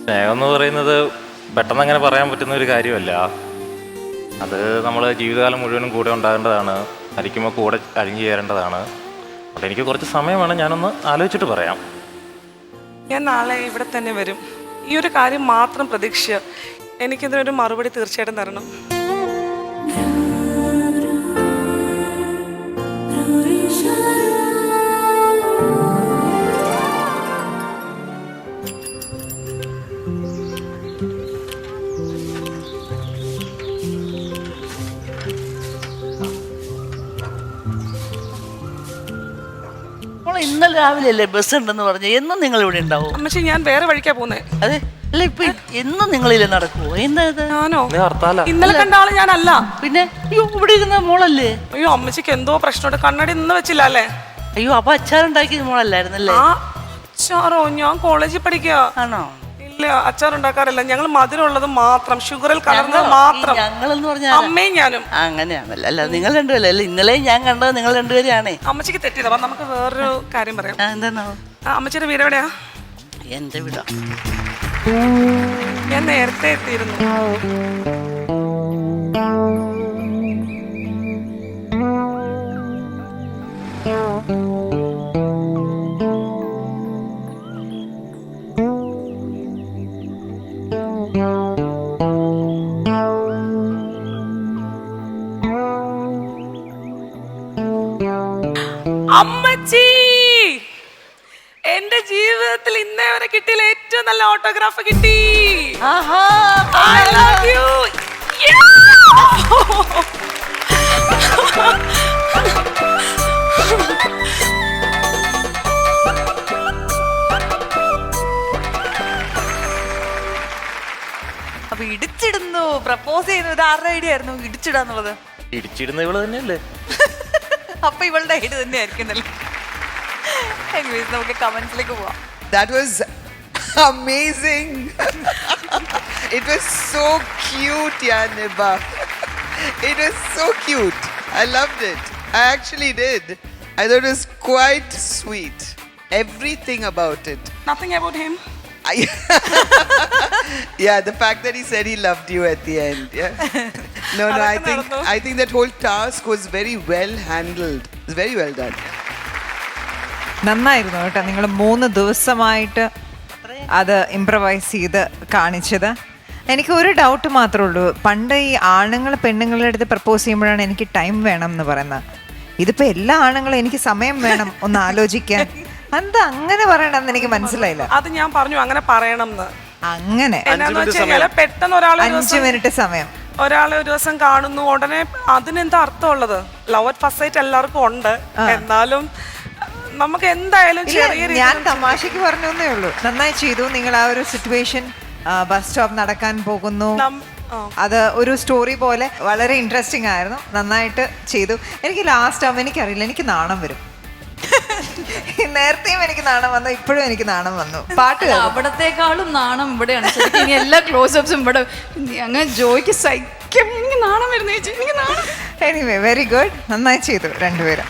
സ്നേഹം എന്ന് പറയുന്നത് പെട്ടെന്ന് അങ്ങനെ പറയാൻ പറ്റുന്ന ഒരു കാര്യമല്ല. അത് നമ്മൾ ജീവിതകാലം മുഴുവനും കൂടെ ഉണ്ടാകേണ്ടതാണ്. അരിക്കുമ്പോൾ കൂടെ അരിഞ്ഞു ചേരേണ്ടതാണ്. അപ്പോൾ എനിക്ക് കുറച്ച് സമയം വേണം, ഞാനൊന്ന് ആലോചിച്ചിട്ട് പറയാം. ഞാൻ നാളെ ഇവിടെ തന്നെ വരും. ഈ ഒരു കാര്യം മാത്രം പ്രതീക്ഷിച്ച് എനിക്കിതിനൊരു മറുപടി തീർച്ചയായിട്ടും തരണം. മോളെ ഇന്നലെ രാവിലെ അല്ലേ ബസ് ഉണ്ടെന്ന് പറഞ്ഞു. എന്നും നിങ്ങൾ ഇവിടെ ഉണ്ടാവും? അമ്മച്ചി ഞാൻ വേറെ വഴിക്കാ പോന്നേ. അതെ അല്ല, ഇപ്പൊ എന്നും നിങ്ങളില്ലേ നടക്കുവോ? എന്താ ഇത്? ഞാനോ ഹർത്താല. ഇന്നലെ കണ്ട ആള് ഞാനല്ല. പിന്നെ അയ്യോ ഇവിടെ ഇരുന്ന മോളല്ലേ? അയ്യോ അമ്മച്ചിക്ക് എന്തോ പ്രശ്നമുണ്ട്, കണ്ണടി ഇന്ന് വെച്ചില്ല അല്ലേ? അയ്യോ അപ്പൊ അച്ചാറുണ്ടാക്കിയത് മോളല്ലായിരുന്നല്ലേ? ആ അച്ചാറോ? ഞാൻ കോളേജിൽ പഠിക്കുക. ആണോ? ഇല്ല, അച്ചാർ ഉണ്ടാക്കാറില്ല. ഞങ്ങൾ മധുരമുള്ളത് മാത്രം, ഷുഗറിൽ കലർന്നത് മാത്രം. ഞങ്ങളെന്ന് പറഞ്ഞാൽ അമ്മയും ഞാനും. അങ്ങനെയാണല്ലോ. അല്ല നിങ്ങൾ രണ്ടുപേരല്ലേ? അല്ല ഇന്നലെ ഞാൻ കണ്ടത് നിങ്ങൾ രണ്ടുപേരെയാണേ. അമ്മച്ചിക്ക് തെറ്റില്ല. അപ്പൊ നമുക്ക് വേറൊരു കാര്യം പറയാം. എന്താണോ? അമ്മച്ചിയുടെ വീട് എവിടെയാ? എന്റെ വീടാ. ഞാൻ നേരത്തെ എത്തിയിരുന്നു. അമ്മച്ചി, എന്റെ ജീവിതത്തിൽ ഇന്നേ വരെ കിട്ടിയില്ല ഏറ്റവും നല്ല ഓട്ടോഗ്രാഫ് കിട്ടി. I love you. അപ്പൊ ഇടിച്ചിടുന്നു, പ്രപ്പോസ് ചെയ്യുന്നു. ഇത് ആരുടെ ഐഡിയ ആയിരുന്നു ഇടിച്ചിടാന്നുള്ളത്? ഇടിച്ചിടുന്ന ഇവള് തന്നെയല്ലേ? അപ്പൊ ഇവളുടെ ഐഡിയ തന്നെ ആയിരിക്കുന്നല്ലേ? നമുക്ക് കമന്റ്സിലേക്ക് പോവാം. That was amazing. It was so cute, Niba. It was so cute. I loved it. I actually did. I thought it was quite sweet. Everything about it. Nothing about him. Yeah, the fact that he said he loved you at the end. Yeah. No, I think that whole task was very well handled. It was very well done. നന്നായിരുന്നു കേട്ടോ, നിങ്ങൾ 3 ദിവസമായിട്ട് അത് ഇംപ്രവൈസ് ചെയ്ത് കാണിച്ചത്. എനിക്ക് ഒരു ഡൗട്ട് മാത്രമേ ഉള്ളൂ. പണ്ട് ഈ ആണുങ്ങൾ പെണ്ണുങ്ങളുടെ അടുത്ത് പ്രപ്പോസ് ചെയ്യുമ്പോഴാണ് എനിക്ക് ടൈം വേണം എന്ന് പറയുന്നത്. ഇതിപ്പോ എല്ലാ ആണുങ്ങളും എനിക്ക് സമയം വേണം ഒന്ന് ആലോചിക്കാൻ. എന്താ അങ്ങനെ പറയണമെന്ന് എനിക്ക് മനസ്സിലായില്ല. അത് ഞാൻ പറഞ്ഞു അങ്ങനെ പറയണം എന്ന്. അങ്ങനെ പെട്ടെന്ന് ഒരാൾ 5 മിനിറ്റ് സമയം ഒരാളെ ഒരു ദിവസം കാണുന്നു, ഉടനെ അതിനെന്താ അർത്ഥമുള്ളത്? ലവ് അറ്റ് ഫസ്റ്റ് സൈറ്റ് എല്ലാവർക്കും ഉണ്ട്. എന്നാലും നമുക്ക് എന്തായാലും ഞാൻ തമാശക്ക് പറഞ്ഞേ ഉള്ളൂ. നന്നായി ചെയ്തു. നിങ്ങൾ ആ ഒരു സിറ്റുവേഷൻ, ബസ് സ്റ്റോപ്പ് നടക്കാൻ പോകുന്നു, അത് ഒരു സ്റ്റോറി പോലെ വളരെ ഇൻട്രസ്റ്റിംഗ് ആയിരുന്നു. നന്നായിട്ട് ചെയ്തു. എനിക്ക് ലാസ്റ്റ് ആവുമ്പോൾ എനിക്കറിയില്ല, എനിക്ക് നാണം വരും. നേരത്തെയും എനിക്ക് നാണം വന്നു, ഇപ്പോഴും എനിക്ക് നാണം വന്നു. പാട്ട് അവിടത്തെക്കാളും നാണം ഇവിടെയാണ്. ഇനി എല്ലാ ക്ലോസപ്സും ഇവിടെ അങ്ങനെ ജോയ്ക്ക് സഹിക്കും. എനിക്ക് നാണം വരുന്ന ചേച്ചി, എനിക്ക് നാണം. എനിവേ വെരി ഗുഡ്, നന്നായി ചെയ്തു രണ്ടുപേരും.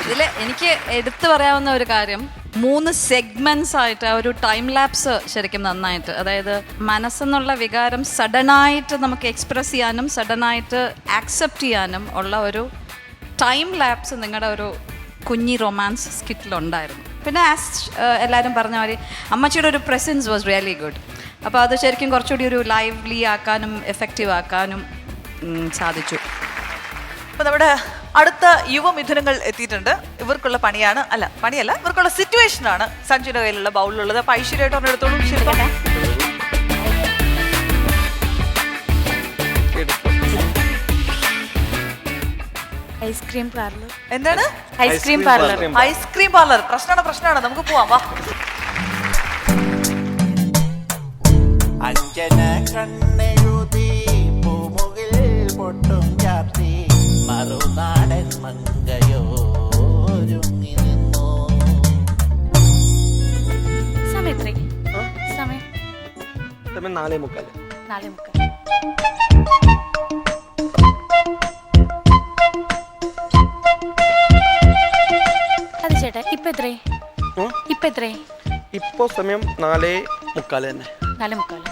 ഇതിൽ എനിക്ക് എടുത്തു പറയാവുന്ന ഒരു കാര്യം, 3 സെഗ്മെന്റ്സ് ആയിട്ട് ആ ഒരു ടൈം ലാപ്സ് ശരിക്കും നന്നായിട്ട്, അതായത് മനസ്സെന്നുള്ള വികാരം സഡനായിട്ട് നമുക്ക് എക്സ്പ്രസ് ചെയ്യാനും സഡനായിട്ട് ആക്സെപ്റ്റ് ചെയ്യാനും ഉള്ള ഒരു ടൈം ലാപ്സ് നിങ്ങളുടെ ഒരു കുഞ്ഞി റൊമാൻസ് സ്കിറ്റിലുണ്ടായിരുന്നു. പിന്നെ എല്ലാവരും പറഞ്ഞ മാതിരി അമ്മച്ചിയുടെ ഒരു പ്രസൻസ് വാസ് റിയലി ഗുഡ്. അപ്പോൾ അത് ശരിക്കും കുറച്ചുകൂടി ഒരു ലൈവ്ലി ആക്കാനും എഫക്റ്റീവ് ആക്കാനും സാധിച്ചു. അപ്പൊ നമ്മുടെ അടുത്ത യുവമിഥുനങ്ങൾ എത്തിയിട്ടുണ്ട്. ഇവർക്കുള്ള പണിയാണ്, അല്ല പണിയല്ല, ഇവർക്കുള്ള സിറ്റുവേഷൻ ആണ് സഞ്ജുവിന്റെ കയ്യിലുള്ള ബൗളിലുള്ളത്. അപ്പൊ ഐശ്വര്യമായിട്ട് എടുത്തോളൂ. Ice cream parlour. എന്താണ്? Ice cream parlour. Ice cream parlour. പ്രശ്നമാണ്. നമുക്ക് പോവാം, വാ. അഞ്ജന കണ്ണെഴുതി പൂമുകിൽ പൊട്ടും ചാർത്തി മറുനാടൻ മങ്കയോരുങ്ങി നിന്നു. സമയം എത്ര? സമയം 4:45. 4:45. അത് ചേട്ടാ ഇപ്പൊ എത്രേ? ഇപ്പൊ സമയം 4:45 തന്നെ. 4:45.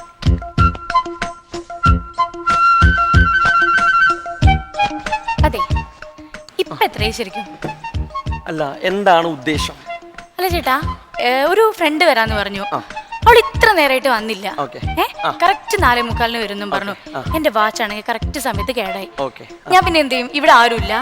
അതെ, ഇപ്പൊ എത്രേ ശരിക്കും? അല്ല, എന്താണ് ഉദ്ദേശം? അല്ല ചേട്ടാ, ഒരു ഫ്രണ്ട് വരാന്ന് പറഞ്ഞു. അവൾ ഇത്ര നേരമായിട്ട് വന്നില്ല. കറക്റ്റ് 4:45 വരുന്നു പറഞ്ഞു. എന്റെ വാച്ച് ആണെങ്കിൽ കറക്റ്റ് സമയത്ത് കേടായി. ഞാൻ പിന്നെ എന്ത് ചെയ്യും? ഇവിടെ ആരുമില്ല,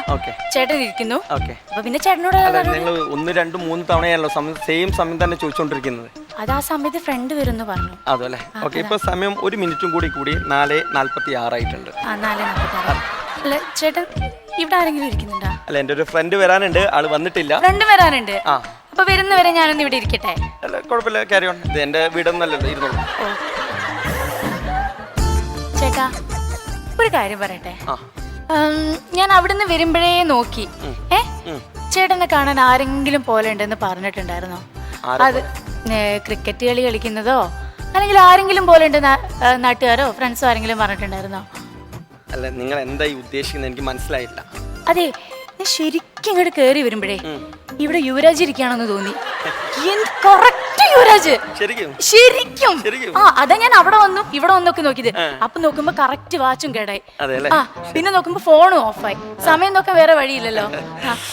ചേട്ടൻ ഇരിക്കുന്നു. അപ്പൊ പിന്നെ ചേട്ടനോട് നിങ്ങൾ 1, 2, 3 തവണയാണല്ലോ സെയിം സമയം തന്നെ ചോദിച്ചോണ്ടിരിക്കുന്നത്. അത് ആ സമയത്ത് ഫ്രണ്ട് വരുന്നു പറഞ്ഞു. അതല്ലേ? ഓക്കെ, ഇപ്പൊ സമയം 1 മിനിറ്റും കൂടി 4:46 ആയിട്ടുണ്ട്. 4:46. അല്ല ചേട്ടൻ ഇവിടെ ആരെങ്കിലും ഇരിക്കുന്നുണ്ടോ? അല്ല എൻ്റെ ഒരു ഫ്രണ്ട് വരാനുണ്ട്, ആള് വന്നിട്ടില്ല. രണ്ടും വരാനുണ്ട്. ആ അപ്പൊ വരുന്നവരെ ഞാനൊന്ന് ഇവിടെ ഇരിക്കട്ടെ. അല്ല കുഴപ്പമില്ല, ക്യാരി ഓൺ. ഇത് എൻ്റെ വീടൊന്നല്ലല്ലോ, ഇരുന്നോളൂ. ചേട്ടാ ഒരു കാര്യം പറയട്ടെ. ഞാൻ അവിടുന്ന് വരുമ്പോഴേ നോക്കി. ചേട്ടനെ കാണാൻ ആരെങ്കിലും പോലെ ഉണ്ടെന്ന് പറഞ്ഞിട്ടുണ്ടായിരുന്നോ? അത് ക്രിക്കറ്റ് കളി കളിക്കുന്നതോ അല്ലെങ്കിൽ ആരെങ്കിലും പോലെ ഉണ്ട്, നാട്ടുകാരോ ഫ്രണ്ട്സോ ആരെങ്കിലും പറഞ്ഞിട്ടുണ്ടായിരുന്നോ? അല്ല നിങ്ങൾ എന്താ ഈ ഉദ്ദേശിക്കുന്നത് എനിക്ക് മനസ്സിലായില്ല. അതെ, ഞാൻ ശരിക്കും ഇങ്ങോട്ട് കയറി വരുമ്പോഴേ ഇവിടെ യുവരാജ് ഇരിക്കുകയാണെന്ന് തോന്നി. കറക്റ്റ് യുവരാജ്, ശരിക്കും. ആ അതാ ഞാൻ അവിടെ വന്നു ഇവിടെ വന്നൊക്കെ നോക്കിയത്. അപ്പൊ നോക്കുമ്പോ കറക്റ്റ് വാച്ചും കേടായി. ആ പിന്നെ നോക്കുമ്പോ ഫോണും ഓഫായി. സമയം നോക്കാൻ വേറെ വഴിയില്ലല്ലോ.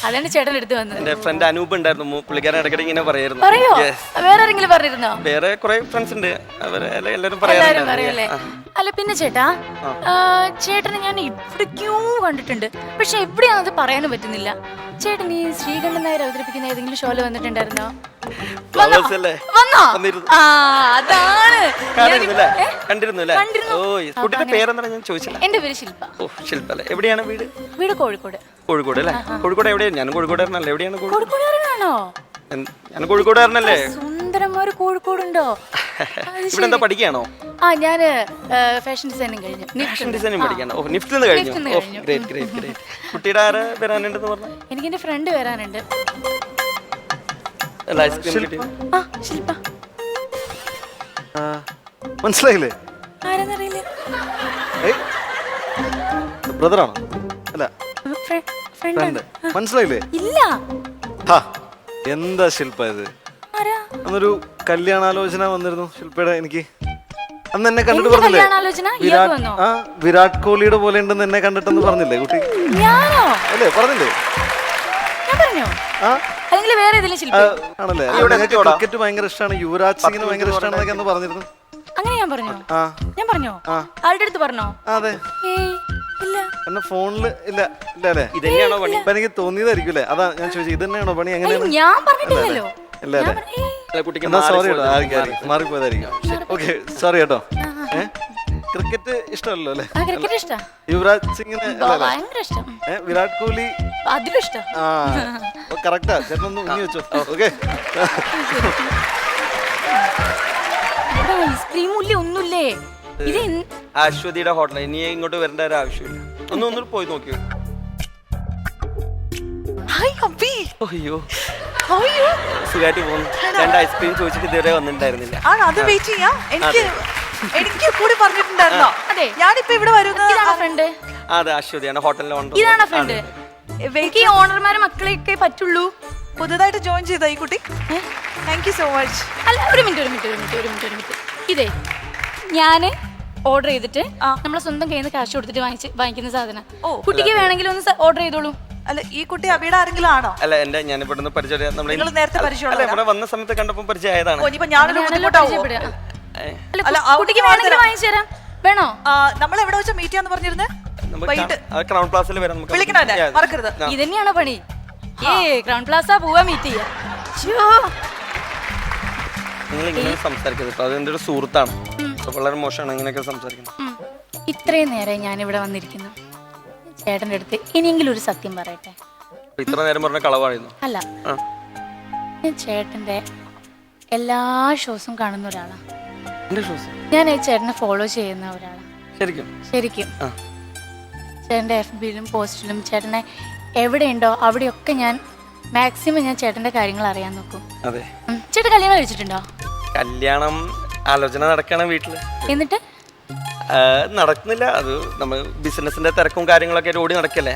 അതാണ് ചേട്ടൻ എടുത്ത് വന്നത്. എന്റെ ഫ്രണ്ട് അനൂപ് ഉണ്ടായിരുന്നു, പുള്ളിക്കാരൻ ഇടയ്ക്കിടെ ഇങ്ങനെ പറയായിരുന്നു. പറയോ? വേറെ ആരെങ്കിലും പറഞ്ഞിരുന്നോ? വേറെ കുറെ ഫ്രണ്ട്സ് ഉണ്ട്, എല്ലാവരും പറയല്ലേ? അല്ല പിന്നെ ചേട്ടാ, ചേട്ടനെ ഞാൻ എവിടേക്കോ കണ്ടിട്ടുണ്ട്, പക്ഷെ എവിടെയാണെന്നത് പറയാനും പറ്റുന്നില്ല. ചേട്ടൻ ഈ ശ്രീകണ്ഠൻ നായർ അവതരിപ്പിക്കുന്ന ഏതെങ്കിലും ഷോയില് വന്നിട്ടുണ്ടായിരുന്നോ? എന്റെ പേര് ശില്പ. ശില്പ അല്ലേ? എവിടെയാണ് വീട്? വീട് കോഴിക്കോട്. കോഴിക്കോട് അല്ലേ? കോഴിക്കോട് എവിടെയാണ്? ഞാൻ കോഴിക്കോടായിരുന്നല്ലേ? എവിടെയാണ്? കോഴിക്കോടാണോ? ഞാൻ കോഴിക്കോടായിരുന്നല്ലേ? സുന്ദരന്മാര് കോഴിക്കോടുണ്ടോ? ഇവിടെ എന്താ പഠിക്കുകയാണോ? ആ ഞാന് ഫാഷൻ ഡിസൈനിങ് കഴിഞ്ഞു. ഫാഷൻ ഡിസൈനിങ് പഠിക്കാണ്. ഓ നിഫ്റ്റിൽ കഴിഞ്ഞു. Great great great. കുട്ടിയുടെ ആര് വരാനുണ്ടെന്ന് പറഞ്ഞു? എനിക്ക് എന്റെ ഫ്രണ്ട് വരാനുണ്ട്. ശില്പ. മനസ്സിലായില്ലേ? ആരെന്നറിയില്ല. ബ്രദറാണോ? അല്ല ഫ്രണ്ട്. മനസ്സിലായില്ലേ? ഇല്ല. എന്താ ശില്പ ഇത്? അന്നൊരു കല്യാണാലോചന വന്നിരുന്നു ശില്പയുടെ. എനിക്ക് അന്ന് എന്നെ കണ്ടിട്ട് പറഞ്ഞില്ലേ വിരാട് കോഹ്ലിയുടെ പോലെ ഉണ്ടെന്ന് എന്നെ കണ്ടിട്ടെന്ന് പറഞ്ഞില്ലേ കുട്ടി? അല്ലേ പറഞ്ഞില്ലേ? ആണല്ലേ? ക്രിക്കറ്റ് ഭയങ്കര ഇഷ്ടമാണ്, യുവരാജ് സിംഗിന് ഭയങ്കര ഇഷ്ടമാണെന്നൊക്കെ അന്ന് പറഞ്ഞിരുന്നു. അങ്ങനെ ഞാൻ പറഞ്ഞോ? ആളുടെ അടുത്ത് പറഞ്ഞോ? അതെ. എന്നെ ഫോണില് ഇല്ല ഇല്ല അല്ലേ? ഇതന്നെയാണോ പണി? ഇപ്പൊ എനിക്ക് തോന്നിയതായിരിക്കും അല്ലേ? അതാ ഞാൻ ചോദിച്ചത്, ഇതന്നെയാണോ പണി? എങ്ങനെയാണ്? ഞാൻ പറഞ്ഞിട്ടില്ലല്ലോ. ഇല്ല അല്ലേ? സോറി കേട്ടോ, മാറിപ്പോയതായിരിക്കും. ഓക്കെ സോറി കേട്ടോ. ക്രിക്കറ്റ് ഇഷ്ടമല്ലോ അല്ലേ? യുവരാജ് സിംഗിന് വിരാട് കോഹ്ലി കറക്റ്റാ. ചേട്ടനൊന്ന് ഉങ്ങി വെച്ചോ. ഓക്കെ ഒന്നുമില്ലേ? അശ്വതിയുടെ ഹോട്ടൽ. ഇനി ഇങ്ങോട്ട് വരേണ്ട ഒരു ആവശ്യമില്ല. ഒന്നും പോയി നോക്കിയോ? അയ്യോ സുഖമായിട്ട് പോകുന്നു. 2 ഐസ്ക്രീം ചോദിച്ചിട്ട് ഇതുവരെ വന്നിട്ടുണ്ടായിരുന്നില്ല. എനിക്ക് കൂടി പറഞ്ഞിട്ടുണ്ടായിരുന്നോ? ഞാനിപ്പോ ഇവിടെ വരുന്നത്. അതെ അശ്വതിയാണ് ഹോട്ടലിലെ ഓണർ. ഇതാണ് ഫ്രണ്ട്. എനിക്ക് ഓണർമാരെ മക്കളെയൊക്കെ പറ്റുള്ളൂ. പുതുതായിട്ട് ജോയിൻ ചെയ്ത ഈ കുട്ടി. Thank you so much. അല്ല ഒരു മിനിറ്റ്. ഇതേ ഞാന് ഓർഡർ ചെയ്തിട്ട് നമ്മളെ സ്വന്തം കയ്യിൽ നിന്ന് കാശ് കൊടുത്തിട്ട് വാങ്ങിക്കുന്ന സാധനം. കുട്ടിക്ക് വേണമെങ്കിൽ ഒന്ന് ഓർഡർ ചെയ്തോളൂ. അല്ല ഈ കുട്ടി അബിയുടെ ആരെങ്കിലും ആണോ? അല്ല എന്റെ ഞാൻ ഇവിടുന്ന് പരിചയം. നേരത്തെ പരിചയം ഇവിടെ വന്ന സമയത്ത് കണ്ടപ്പോൾ പരിചയമായതാണ്. കുട്ടിക്ക് വേണമെങ്കിൽ വാങ്ങിച്ചു തരാം. വേണോ? നമ്മൾ എവിടെ വെച്ചാ മീറ്റ് ചെയ്യാന്ന് പറഞ്ഞിരുന്നേ? ക്രൗൺ പ്ലാസിൽ വരാം. മറക്കരുത്. ഇതന്നെയാണോ പണി? ക്രൗൺ പ്ലാസ പോവാ മീറ്റ് ചെയ്യാ. നിങ്ങൾ ഇങ്ങനെ സംസാരിക്കുന്നത് അതെന്റെ ഒരു സുഹൃത്താണ്. വളരെ മോശമാണ് ഇങ്ങനെയൊക്കെ സംസാരിക്കുന്നത്. ഇത്രയും നേരം ഞാൻ ഇവിടെ വന്നിരിക്കുന്നു. ചേട്ടൻ്റെ അടുത്ത് ഇനിയെങ്കിലും ഒരു സത്യം പറയട്ടെ. ഇത്ര നേരം പറഞ്ഞ കളവായിരുന്നു. അല്ല, ഞാൻ ചേട്ടൻ്റെ എല്ലാ ഷോസും കാണുന്ന ഒരാളാണ്. ഞാൻ ചേട്ടനെ ഫോളോ ചെയ്യുന്ന ഒരാളാണ്. ശരിക്കും ചേട്ടൻ്റെ FBയിലും പോസ്റ്റിലും ചേട്ടനെ എവിടെയുണ്ടോ അവിടെയൊക്കെ ഞാൻ മാക്സിമം ഞാൻ ചേട്ടൻ്റെ കാര്യങ്ങൾ അറിയാൻ നോക്കും. ചേട്ടൻ കല്യാണം കഴിച്ചിട്ടുണ്ടോ? കല്യാണം ആലോചന നടക്കണം വീട്ടില്. എന്നിട്ട് നടക്കുന്നില്ല. അത് നമ്മൾ ബിസിനസിന്റെ തിരക്കും കാര്യങ്ങളൊക്കെ ഓടി നടക്കല്ലേ.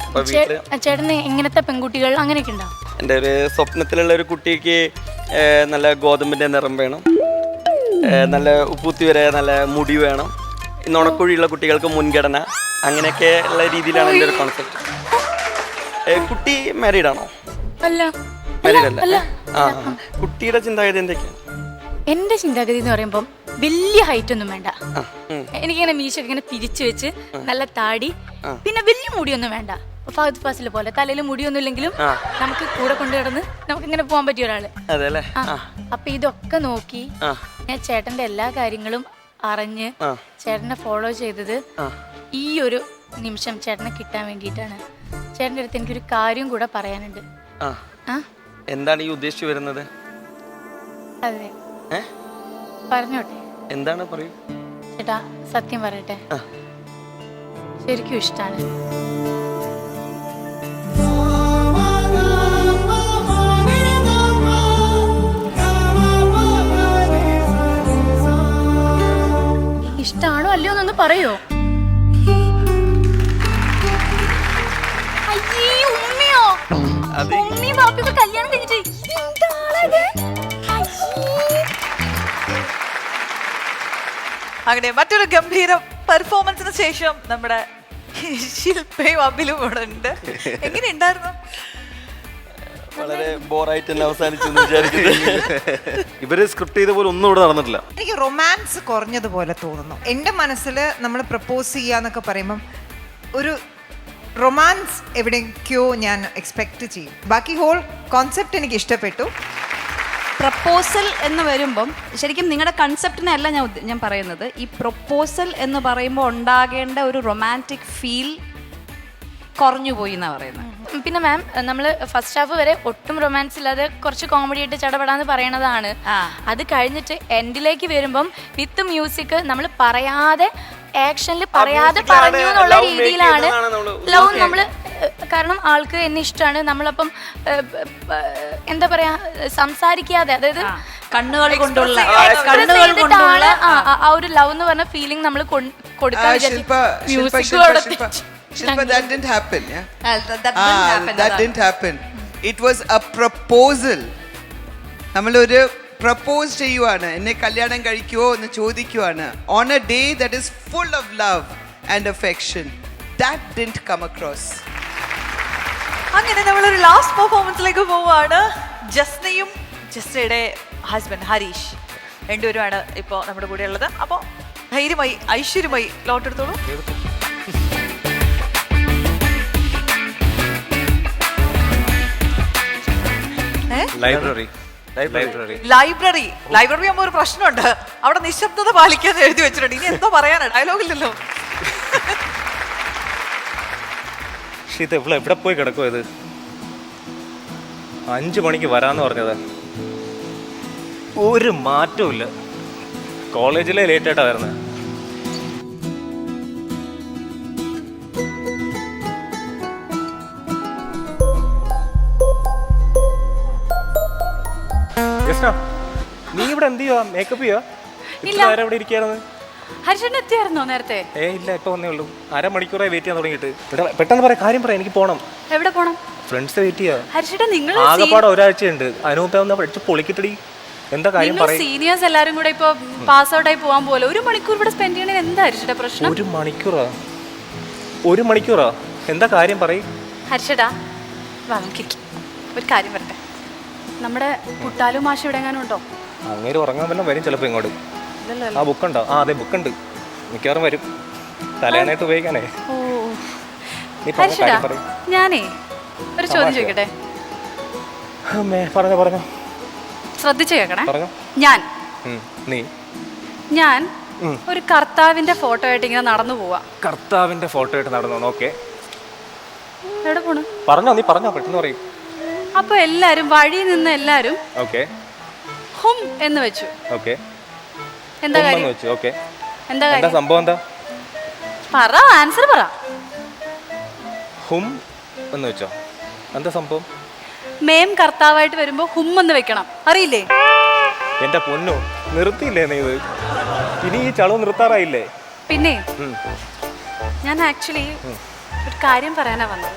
ചേട്ടന് എങ്ങനത്തെ പെൺകുട്ടികൾ അങ്ങനെയൊക്കെ ഉണ്ടോ? എൻ്റെ ഒരു സ്വപ്നത്തിലുള്ള ഒരു കുട്ടിക്ക് നല്ല ഗോതമ്പിന്റെ നിറം വേണം, നല്ല ഉപ്പൂത്തി വരെ നല്ല മുടി വേണം, നുണക്കുഴിയുള്ള കുട്ടികൾക്ക് മുൻഗണന, അങ്ങനെയൊക്കെ ഉള്ള രീതിയിലാണ് എൻ്റെ ഒരു കോൺസെപ്റ്റ്. കുട്ടി മാരീഡ് ആണോ? മാരീഡ് അല്ല. കുട്ടിയുടെ ചിന്താഗതി എന്തൊക്കെയാണ്? എന്റെ ചിന്താഗതി എന്ന് പറയുമ്പോൾ വലിയ ഹൈറ്റ് ഒന്നും വേണ്ട. എനിക്കിങ്ങനെ മീശൊക്കെ ഇങ്ങനെ പിരിച്ചു വെച്ച് നല്ല താടി, പിന്നെ വലിയ മുടിയൊന്നും വേണ്ട. ഫഹദ് ഫാസിൽ പോലെ തലയിൽ മുടിയൊന്നും ഇല്ലെങ്കിലും നമുക്ക് കൂടെ കൊണ്ടു കിടന്ന് നമുക്ക് ഇങ്ങനെ പോകാൻ പറ്റിയ ഒരാള്. അപ്പൊ ഇതൊക്കെ നോക്കി ഞാൻ ചേട്ടന്റെ എല്ലാ കാര്യങ്ങളും അറിഞ്ഞ് ചേട്ടനെ ഫോളോ ചെയ്തത് ഈ ഒരു നിമിഷം ചേട്ടനെ കിട്ടാൻ വേണ്ടിയിട്ടാണ്. ചേട്ടൻ്റെ അടുത്ത് എനിക്കൊരു കാര്യം കൂടെ പറയാനുണ്ട്. ആ എന്താണ് ഈ ഉദ്ദേശിച്ചു വരുന്നത്? അതെ, പറഞ്ഞോട്ടെ. എന്താണ് പറയൂ. ചേട്ടാ സത്യം പറയട്ടെ, ശരിക്കും ഇഷ്ടാണ്. ഇഷ്ടാണോ അല്ലയോ എന്നൊന്ന് പറയോ? അയ്യേ, ഉമ്മയോ? ഉമ്മയും ബാപ്പിയൊക്കെ കല്യാണം കഴിഞ്ഞിട്ട് അങ്ങനെ മറ്റൊരു ഗംഭീര പെർഫോമൻസിന് ശേഷം നമ്മുടെ ശില്പയും അബിലും ഇവിടെ ഉണ്ട്. എങ്ങനെയുണ്ടായിരുന്നു? വളരെ ബോറായിട്ട് തന്നെ അവസാനിച്ചു എന്ന് വിചാരിക്കുന്നത്. ഇവര് സ്ക്രിപ്റ്റ് ചെയ്ത പോലെ ഒന്നും ഇവിടെ നടന്നിട്ടില്ല. എനിക്ക് റൊമാൻസ് കുറഞ്ഞതുപോലെ തോന്നുന്നു. എൻ്റെ മനസ്സിൽ നമ്മൾ പ്രപ്പോസ് ചെയ്യാന്നൊക്കെ പറയുമ്പം ഒരു റൊമാൻസ് എവിടെയൊക്കെയോ ഞാൻ എക്സ്പെക്ട് ചെയ്യും. ബാക്കി ഹോൾ കോൺസെപ്റ്റ് എനിക്ക് ഇഷ്ടപ്പെട്ടു. പ്രപ്പോസൽ എന്ന് വരുമ്പം ശരിക്കും നിങ്ങളുടെ കൺസെപ്റ്റിനല്ല ഞാൻ പറയുന്നത്. ഈ പ്രപ്പോസൽ എന്ന് പറയുമ്പോൾ ഉണ്ടാകേണ്ട ഒരു റൊമാൻറ്റിക് ഫീൽ കുറഞ്ഞു പോയി എന്നാണ് പറയുന്നത്. പിന്നെ മാം, നമ്മൾ ഫസ്റ്റ് ഹാഫ് വരെ ഒട്ടും റൊമാൻസ് ഇല്ലാതെ കുറച്ച് കോമഡി ആയിട്ട് ചടപടാന്ന് പറയണതാണ്. അത് കഴിഞ്ഞിട്ട് എൻഡിലേക്ക് വരുമ്പം വിത്ത് മ്യൂസിക് നമ്മൾ പറയാതെ ആക്ഷനിൽ പറയാതെ പറഞ്ഞു എന്നുള്ള രീതിയിലാണ് ലവ് നമ്മൾ. കാരണം ആൾക്ക് എന്നെ ഇഷ്ടമാണ്, നമ്മളപ്പം എന്താ പറയാ സംസാരിക്കാതെ, അതായത് കണ്ണുകൾ കൊണ്ടുള്ള ആ ഒരു ലവ് എന്ന് പറഞ്ഞ ഫീലിംഗ് നമ്മൾ കൊടുക്കാൻ Shilpa, that didn't happen, yeah? That didn't happen. It was a proposal. നമ്മളൊരു പ്രപ്പോസ് ചെയ്യുവാണ്, എന്നെ കല്യാണം കഴിക്കുമോ എന്ന് ചോദിക്കുവാണ്. On a day that is full of love and affection. That didn't come across. അങ്ങനെ നമ്മളൊരു ലാസ്റ്റ് പെർഫോമൻസിലേക്ക് പോവുകയാണ്. ജസ്നയും ജസ്നയുടെ ഹസ്ബൻഡ് ഹരീഷ് രണ്ടുപേരുമാണ് ഇപ്പോൾ നമ്മുടെ കൂടെ ഉള്ളത്. അപ്പോൾ ധൈര്യമായി ഐശ്വര്യമായി ലോട്ടെടുത്തോളൂ. ലൈബ്രറി ആകുമ്പോൾ ഒരു പ്രശ്നമുണ്ട്. അവിടെ നിശബ്ദത പാലിക്കാന്ന് എഴുതി വെച്ചിട്ടുണ്ട്. ഇനി എന്തോ പറയാനാ, ഡയലോഗില്ലല്ലോ. ഇത് എവിടെ പോയി കിടക്കും? ഇത് 5 മണിക്ക് വരാന്ന് പറഞ്ഞത്, ഒരു മാറ്റവും ഇല്ല. കോളേജിലെ ലേറ്റ് ആയിട്ടാ വരുന്നത്. നീ ഇവിടെ എന്ത് ചെയ്യുവാ? മേക്കപ്പ് ചെയ്യുവാ? ഇവിടെ ഇരിക്കായിരുന്നു. ഹരിശേട്ടൻ എത്തിയായിരുന്നോ നേരത്തെ? ഇല്ല, ഇപ്പൊ വന്നേ ഉള്ളൂ. 1/2 മണിക്കൂറായി വെയിറ്റ് ചെയ്യാൻ തുടങ്ങിയിട്ട്. പെട്ടെന്ന് പറയാം, കാര്യം പറയാം, എനിക്ക് പോണം. എവിടെ പോണം? ഫ്രണ്ട്സ് വെയിറ്റ് ചെയ്യാ. ഹരിശേട്ടൻ നിങ്ങൾ ആകെപ്പാടെ ഒരാഴ്ചയുണ്ട്. അതിനുമുമ്പ് പഠിച്ച് പൊളിക്കിട്ടടി. എന്താ കാര്യം പറയും? സീനിയേഴ്സ് എല്ലാരും കൂടെ ഇപ്പൊ പാസ് ഔട്ട് ആയി പോവാൻ പോലെ 1 മണിക്കൂർ ഇവിടെ സ്പെൻഡ് ചെയ്യണേ എന്താ ഹരിശേട്ടാ പ്രശ്നം? 1 മണിക്കൂറാ? എന്താ കാര്യം പറയും? ഹരിശേട്ടാ വാ, നമുക്ക് ഒരു കാര്യം പറയട്ടെ. നമ്മുടെ കുട്ടാലു മാഷ് ഇവിടെ എങ്ങാനും ഉണ്ടോ? അങ്ങനെ ഉറങ്ങാൻ വല്ലതും വരും ചിലപ്പോൾ ഇങ്ങോട്ട്. ആ ബുക്കുണ്ടോ? ആ അതെ, ബുക്കുണ്ട്. മിക്കവാറും വരും, തലേനായിട്ട് ഉപയോഗിക്കാനേ. ഞാനേ ഒരു ചോദ്യം ചോദിക്കട്ടെ? പറഞ്ഞോ. ശ്രദ്ധിച്ചു കേൾക്കണേ. ഞാൻ ഒരു കർത്താവിന്റെ ഫോട്ടോ ആയിട്ട് ഇങ്ങനെ നടന്നു പോവാ. കർത്താവിന്റെ ഫോട്ടോ ആയിട്ട് നടന്നു? ഓക്കെ, എവിടെ പോണു? പറഞ്ഞോ, നീ പറഞ്ഞോ, പെട്ടെന്ന് പറയും. അപ്പൊ എല്ലാരും വഴിയിൽ നിന്ന് എല്ലാരും ഹും എന്ന് വെച്ചു. എന്താ കാര്യം? എന്താ സംഭവം? എന്താ പറ, ആൻസർ പറ. ഹും എന്ന് വെച്ചോ? എന്താ സംഭവം? മേം കർത്താവായിട്ട് വരുമ്പോ ഹും എന്ന് വെക്കണം, അറിയില്ലേ? എന്റെ പൊന്നു, നിർത്തിയില്ലേ നീ ഇത്? ഇനി ഈ ചളവ് നിർത്താറായില്ലേ? പിന്നെ ഞാൻ ആക്ച്വലി ഒരു കാര്യം പറയാനാ വന്നത്.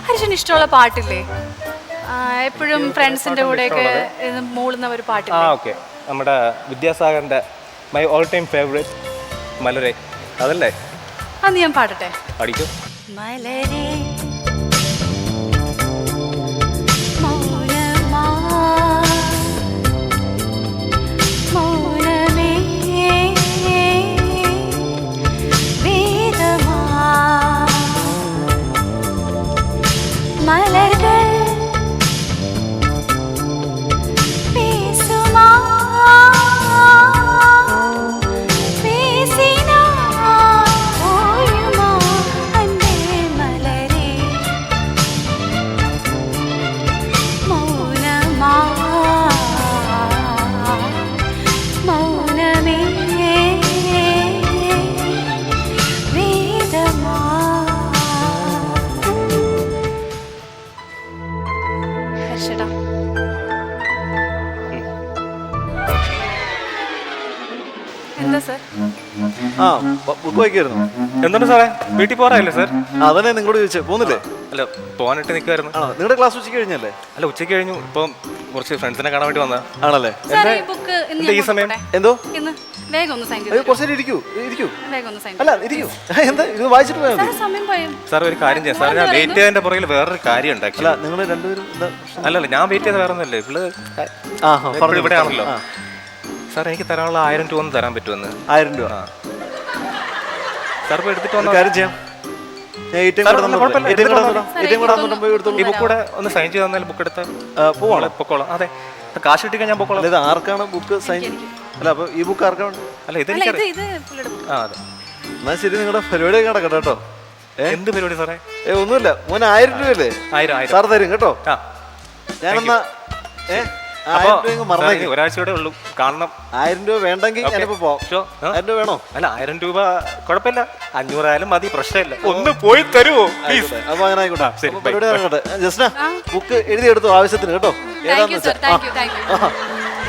ഹരിശന് ഇഷ്ടമുള്ള പാട്ടില്ലേ, എപ്പോഴും ഫ്രണ്ട്സിന്റെ കൂടെയൊക്കെ മൂളുന്ന ഒരു പാട്ടില്ലേ? നമ്മുടെ വിദ്യാസാഗറിന്റെ മൈ ഓൾ ടൈം ഫേവറേറ്റ് മലരെ, അതല്ലേ? അത് ഞാൻ പാടട്ടെ? പഠിക്കും. മലരെ മലരെ ചേട്ടാ. എന്താ സാർ? ആ ബുക്ക് വായിക്കായിരുന്നു. എന്താണ് സാറേ, വീട്ടിൽ പോകാറായില്ലേ സാർ? അതന്നെ നിങ്ങളോട് ചോദിച്ചേ, പോകുന്നില്ലേ? അല്ല, പോകാനായിട്ട് നിൽക്കുമായിരുന്നു. ആണോ, നിങ്ങളുടെ ക്ലാസ് ഉച്ചയ്ക്ക് കഴിഞ്ഞല്ലേ? അല്ല, ഉച്ചയ്ക്ക് കഴിഞ്ഞു. ഇപ്പം കുറച്ച് ഫ്രണ്ട്സിനെ കാണാൻ വേണ്ടി വന്നതാ. ആണല്ലേ? സാർ, ഈ ബുക്ക് എന്താ ഈ സമയം? എന്തോ ഇന്ന് വേഗം ഒന്ന് സൈൻ അയ്യോ, ചെയ്തു. കുറച്ച് നേരം ഇരിക്കൂ. വേഗം ഒന്ന് സൈൻ അല്ല, ഇരിക്കൂ. എന്താ ഇത് വായിച്ചിട്ട് പോയാൽ മതി. സമയം പോയോ? സാർ, ഒരു കാര്യം ചെയ്യാം സാർ, ഞാൻ വെയിറ്റ് ചെയ്തതിന്റെ പുറകിൽ വേറൊരു കാര്യം ഉണ്ട്. അല്ല, നിങ്ങൾ രണ്ടുപേരും അല്ലല്ല, ഞാൻ വെയിറ്റ് ചെയ്ത വേറെ ഒന്നുമല്ലേ, ഇവള് ഇവിടെ ആണല്ലോ. സാർ, എനിക്ക് തരാനുള്ള 1000 രൂപ ഒന്ന് തരാൻ പറ്റുമെന്ന്? 1000 രൂപ സാർ പോയി എടുത്തിട്ട് വന്ന കാര്യം ചെയ്യാം. ഈ ബുക്ക് കൂടെ ഒന്ന് സൈൻ ചെയ്ത് തന്നാൽ ബുക്ക് എടുത്ത് പോവാളെ പൊക്കോളാം. അതെ, കാശ് കിട്ടിക്കാൻ ഞാൻ പൊക്കോളാം. ഇത് ആർക്കാണ് ബുക്ക് സൈൻ? അല്ല, അപ്പൊ ഈ ബുക്ക് ആർക്കാണ്? അല്ല, ഇതെനിക്കറിയാം. അതെ, എന്നാ ശരി, നിങ്ങളുടെ പരിപാടിയൊക്കെ നടക്കട്ടെ കേട്ടോ. എന്ത് പരിപാടി സാറേ? ഒന്നുമില്ല, മോനെ 1000 രൂപയല്ലേ? 1000 സാർ തരും കേട്ടോ. ഞാനെന്നാ ഒരാഴ്ചയുടെ ഉള്ളൂ കാണണം. 1000 രൂപ വേണ്ടെങ്കിൽ ഞാനിപ്പോ പോവാം. 1000 രൂപ വേണോ? അല്ല, 1000 രൂപ കുഴപ്പമില്ല, 500 ആയാലും മതി, പ്രശ്നമില്ല. ഒന്ന് പോയി തരുമോ പ്ലീസ്? അപ്പൊ അങ്ങനെ ആയിക്കോട്ടെ. പരിപാടി നടക്കട്ടെ. ജസ്ന, ബുക്ക് എഴുതിയെടുത്തു ആവശ്യത്തിന് കേട്ടോ.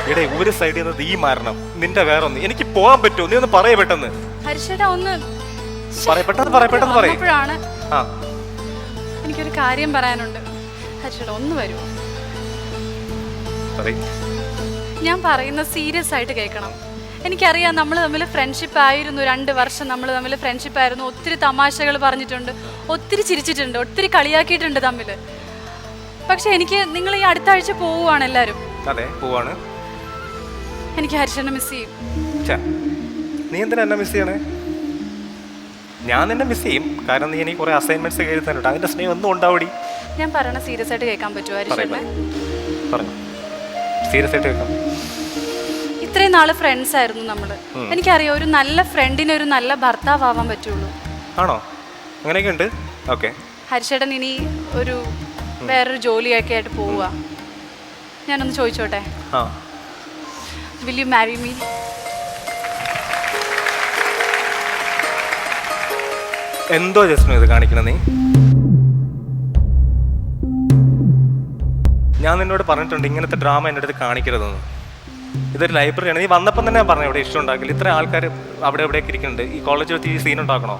ഇവിടെ ഒരു സൈഡിൽ നിന്ന് ഈ മാറണം, നിന്റെ വേറെ ഒന്ന്. എനിക്ക് പോകാൻ പറ്റുമോ? നീ ഒന്ന് പറയ പെട്ടെന്ന്. പെട്ടെന്ന് പറയും. എനിക്കൊരു കാര്യം പറയാനുണ്ട്. ഹർഷേട്ടാ, ഒന്ന് വരുമോ? ഞാൻ പറയുന്ന സീരിയസ് ആയിട്ട് കേൾക്കണം. എനിക്കറിയാം, നമ്മൾ തമ്മിൽ ഫ്രണ്ട്ഷിപ്പ് ആയിരുന്നു. 2 വർഷം നമ്മൾ തമ്മിൽ ഫ്രണ്ട്ഷിപ്പ് ആയിരുന്നു. ഒത്തിരി തമാശകൾ പറഞ്ഞിട്ടുണ്ട്, ഒത്തിരി ചിരിച്ചിട്ടുണ്ട്, ഒത്തിരി കളിയാക്കിയിട്ടുണ്ട് തമ്മിൽ. പക്ഷെ എനിക്ക് നിങ്ങൾ ഈ അടുത്ത ആഴ്ച പോവുകയാണ് എല്ലാവരും. അതെ, പോവാണ്. എനിക്ക് ഹർഷനെ മിസ് ചെയ്യും. നീ എന്തിനാ എന്നെ മിസ് ചെയ്യണേ? ഞാൻ നിന്നെ മിസ് ചെയ്യും, കാരണം നീ എനിക്ക് കുറെ അസൈൻമെന്റ്സ് ഒക്കെ എഴുതാനുണ്ട്. അതിന്റെ സ്നേഹം ഒന്നും ഉണ്ടാവടി. ഞാൻ പറയണ സീരിയസ് ആയിട്ട് കേൾക്കാൻ പറ്റുമോ ഹർഷനെ? പറഞ്ഞു, സീരിയസ് ആയിട്ട് കേൾക്കാം. ഇത്രയും നാള് ഫ്രണ്ട്സ് ആയിരുന്നു നമ്മള്. എനിക്കറിയാം, ഒരു നല്ല ഫ്രണ്ടിന് ഒരു നല്ല ഭർത്താവ് ആവാൻ പറ്റുള്ളൂ. ആണോ? അങ്ങനെയൊക്കെ ഉണ്ട്. ഓക്കെ, ഹരിശേട്ടൻ ഇനി ഒരു വേറൊരു ജോലിയൊക്കെ ആയിട്ട് പോവുക. ഞാനൊന്ന് ചോദിച്ചോട്ടെ, വിൽ യു മാരി മീ? എന്തോ ജസ്റ്റ് ഇത് കാണിക്കണ നീ? ഞാൻ നിന്നോട് പറഞ്ഞിട്ടുണ്ട് ഇങ്ങനത്തെ ഡ്രാമ എൻ്റെ അടുത്ത് കാണിക്കരുതെന്ന്. ഇതൊരു ലൈബ്രറിയാണ്. നീ വന്നപ്പം തന്നെ ഞാൻ പറഞ്ഞു ഇവിടെ ഇഷ്ടം ഉണ്ടാക്കില്ല. ഇത്ര ആൾക്കാർ അവിടെ എവിടെയൊക്കെ ഇരിക്കുന്നുണ്ട്. ഈ കോളേജ് വെച്ച് ഈ സീൻ ഉണ്ടാക്കണോ?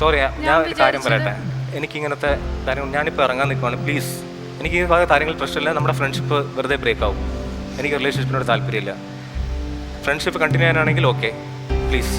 സോറി, ഞാൻ ഒരു കാര്യം പറയട്ടെ. എനിക്കിങ്ങനത്തെ കാര്യം, ഞാനിപ്പോൾ ഇറങ്ങാൻ നിൽക്കുവാണ്. പ്ലീസ്, എനിക്ക് ഈ ഭാഗം കാര്യങ്ങൾ പ്രശ്നമില്ല. നമ്മുടെ ഫ്രണ്ട്ഷിപ്പ് വെറുതെ ബ്രേക്ക് ആവും. എനിക്ക് റിലേഷൻഷിപ്പിനോട് താല്പര്യമില്ല. ഫ്രണ്ട്ഷിപ്പ് കണ്ടിന്യൂ ചെയ്യാനാണെങ്കിൽ ഓക്കെ, പ്ലീസ്.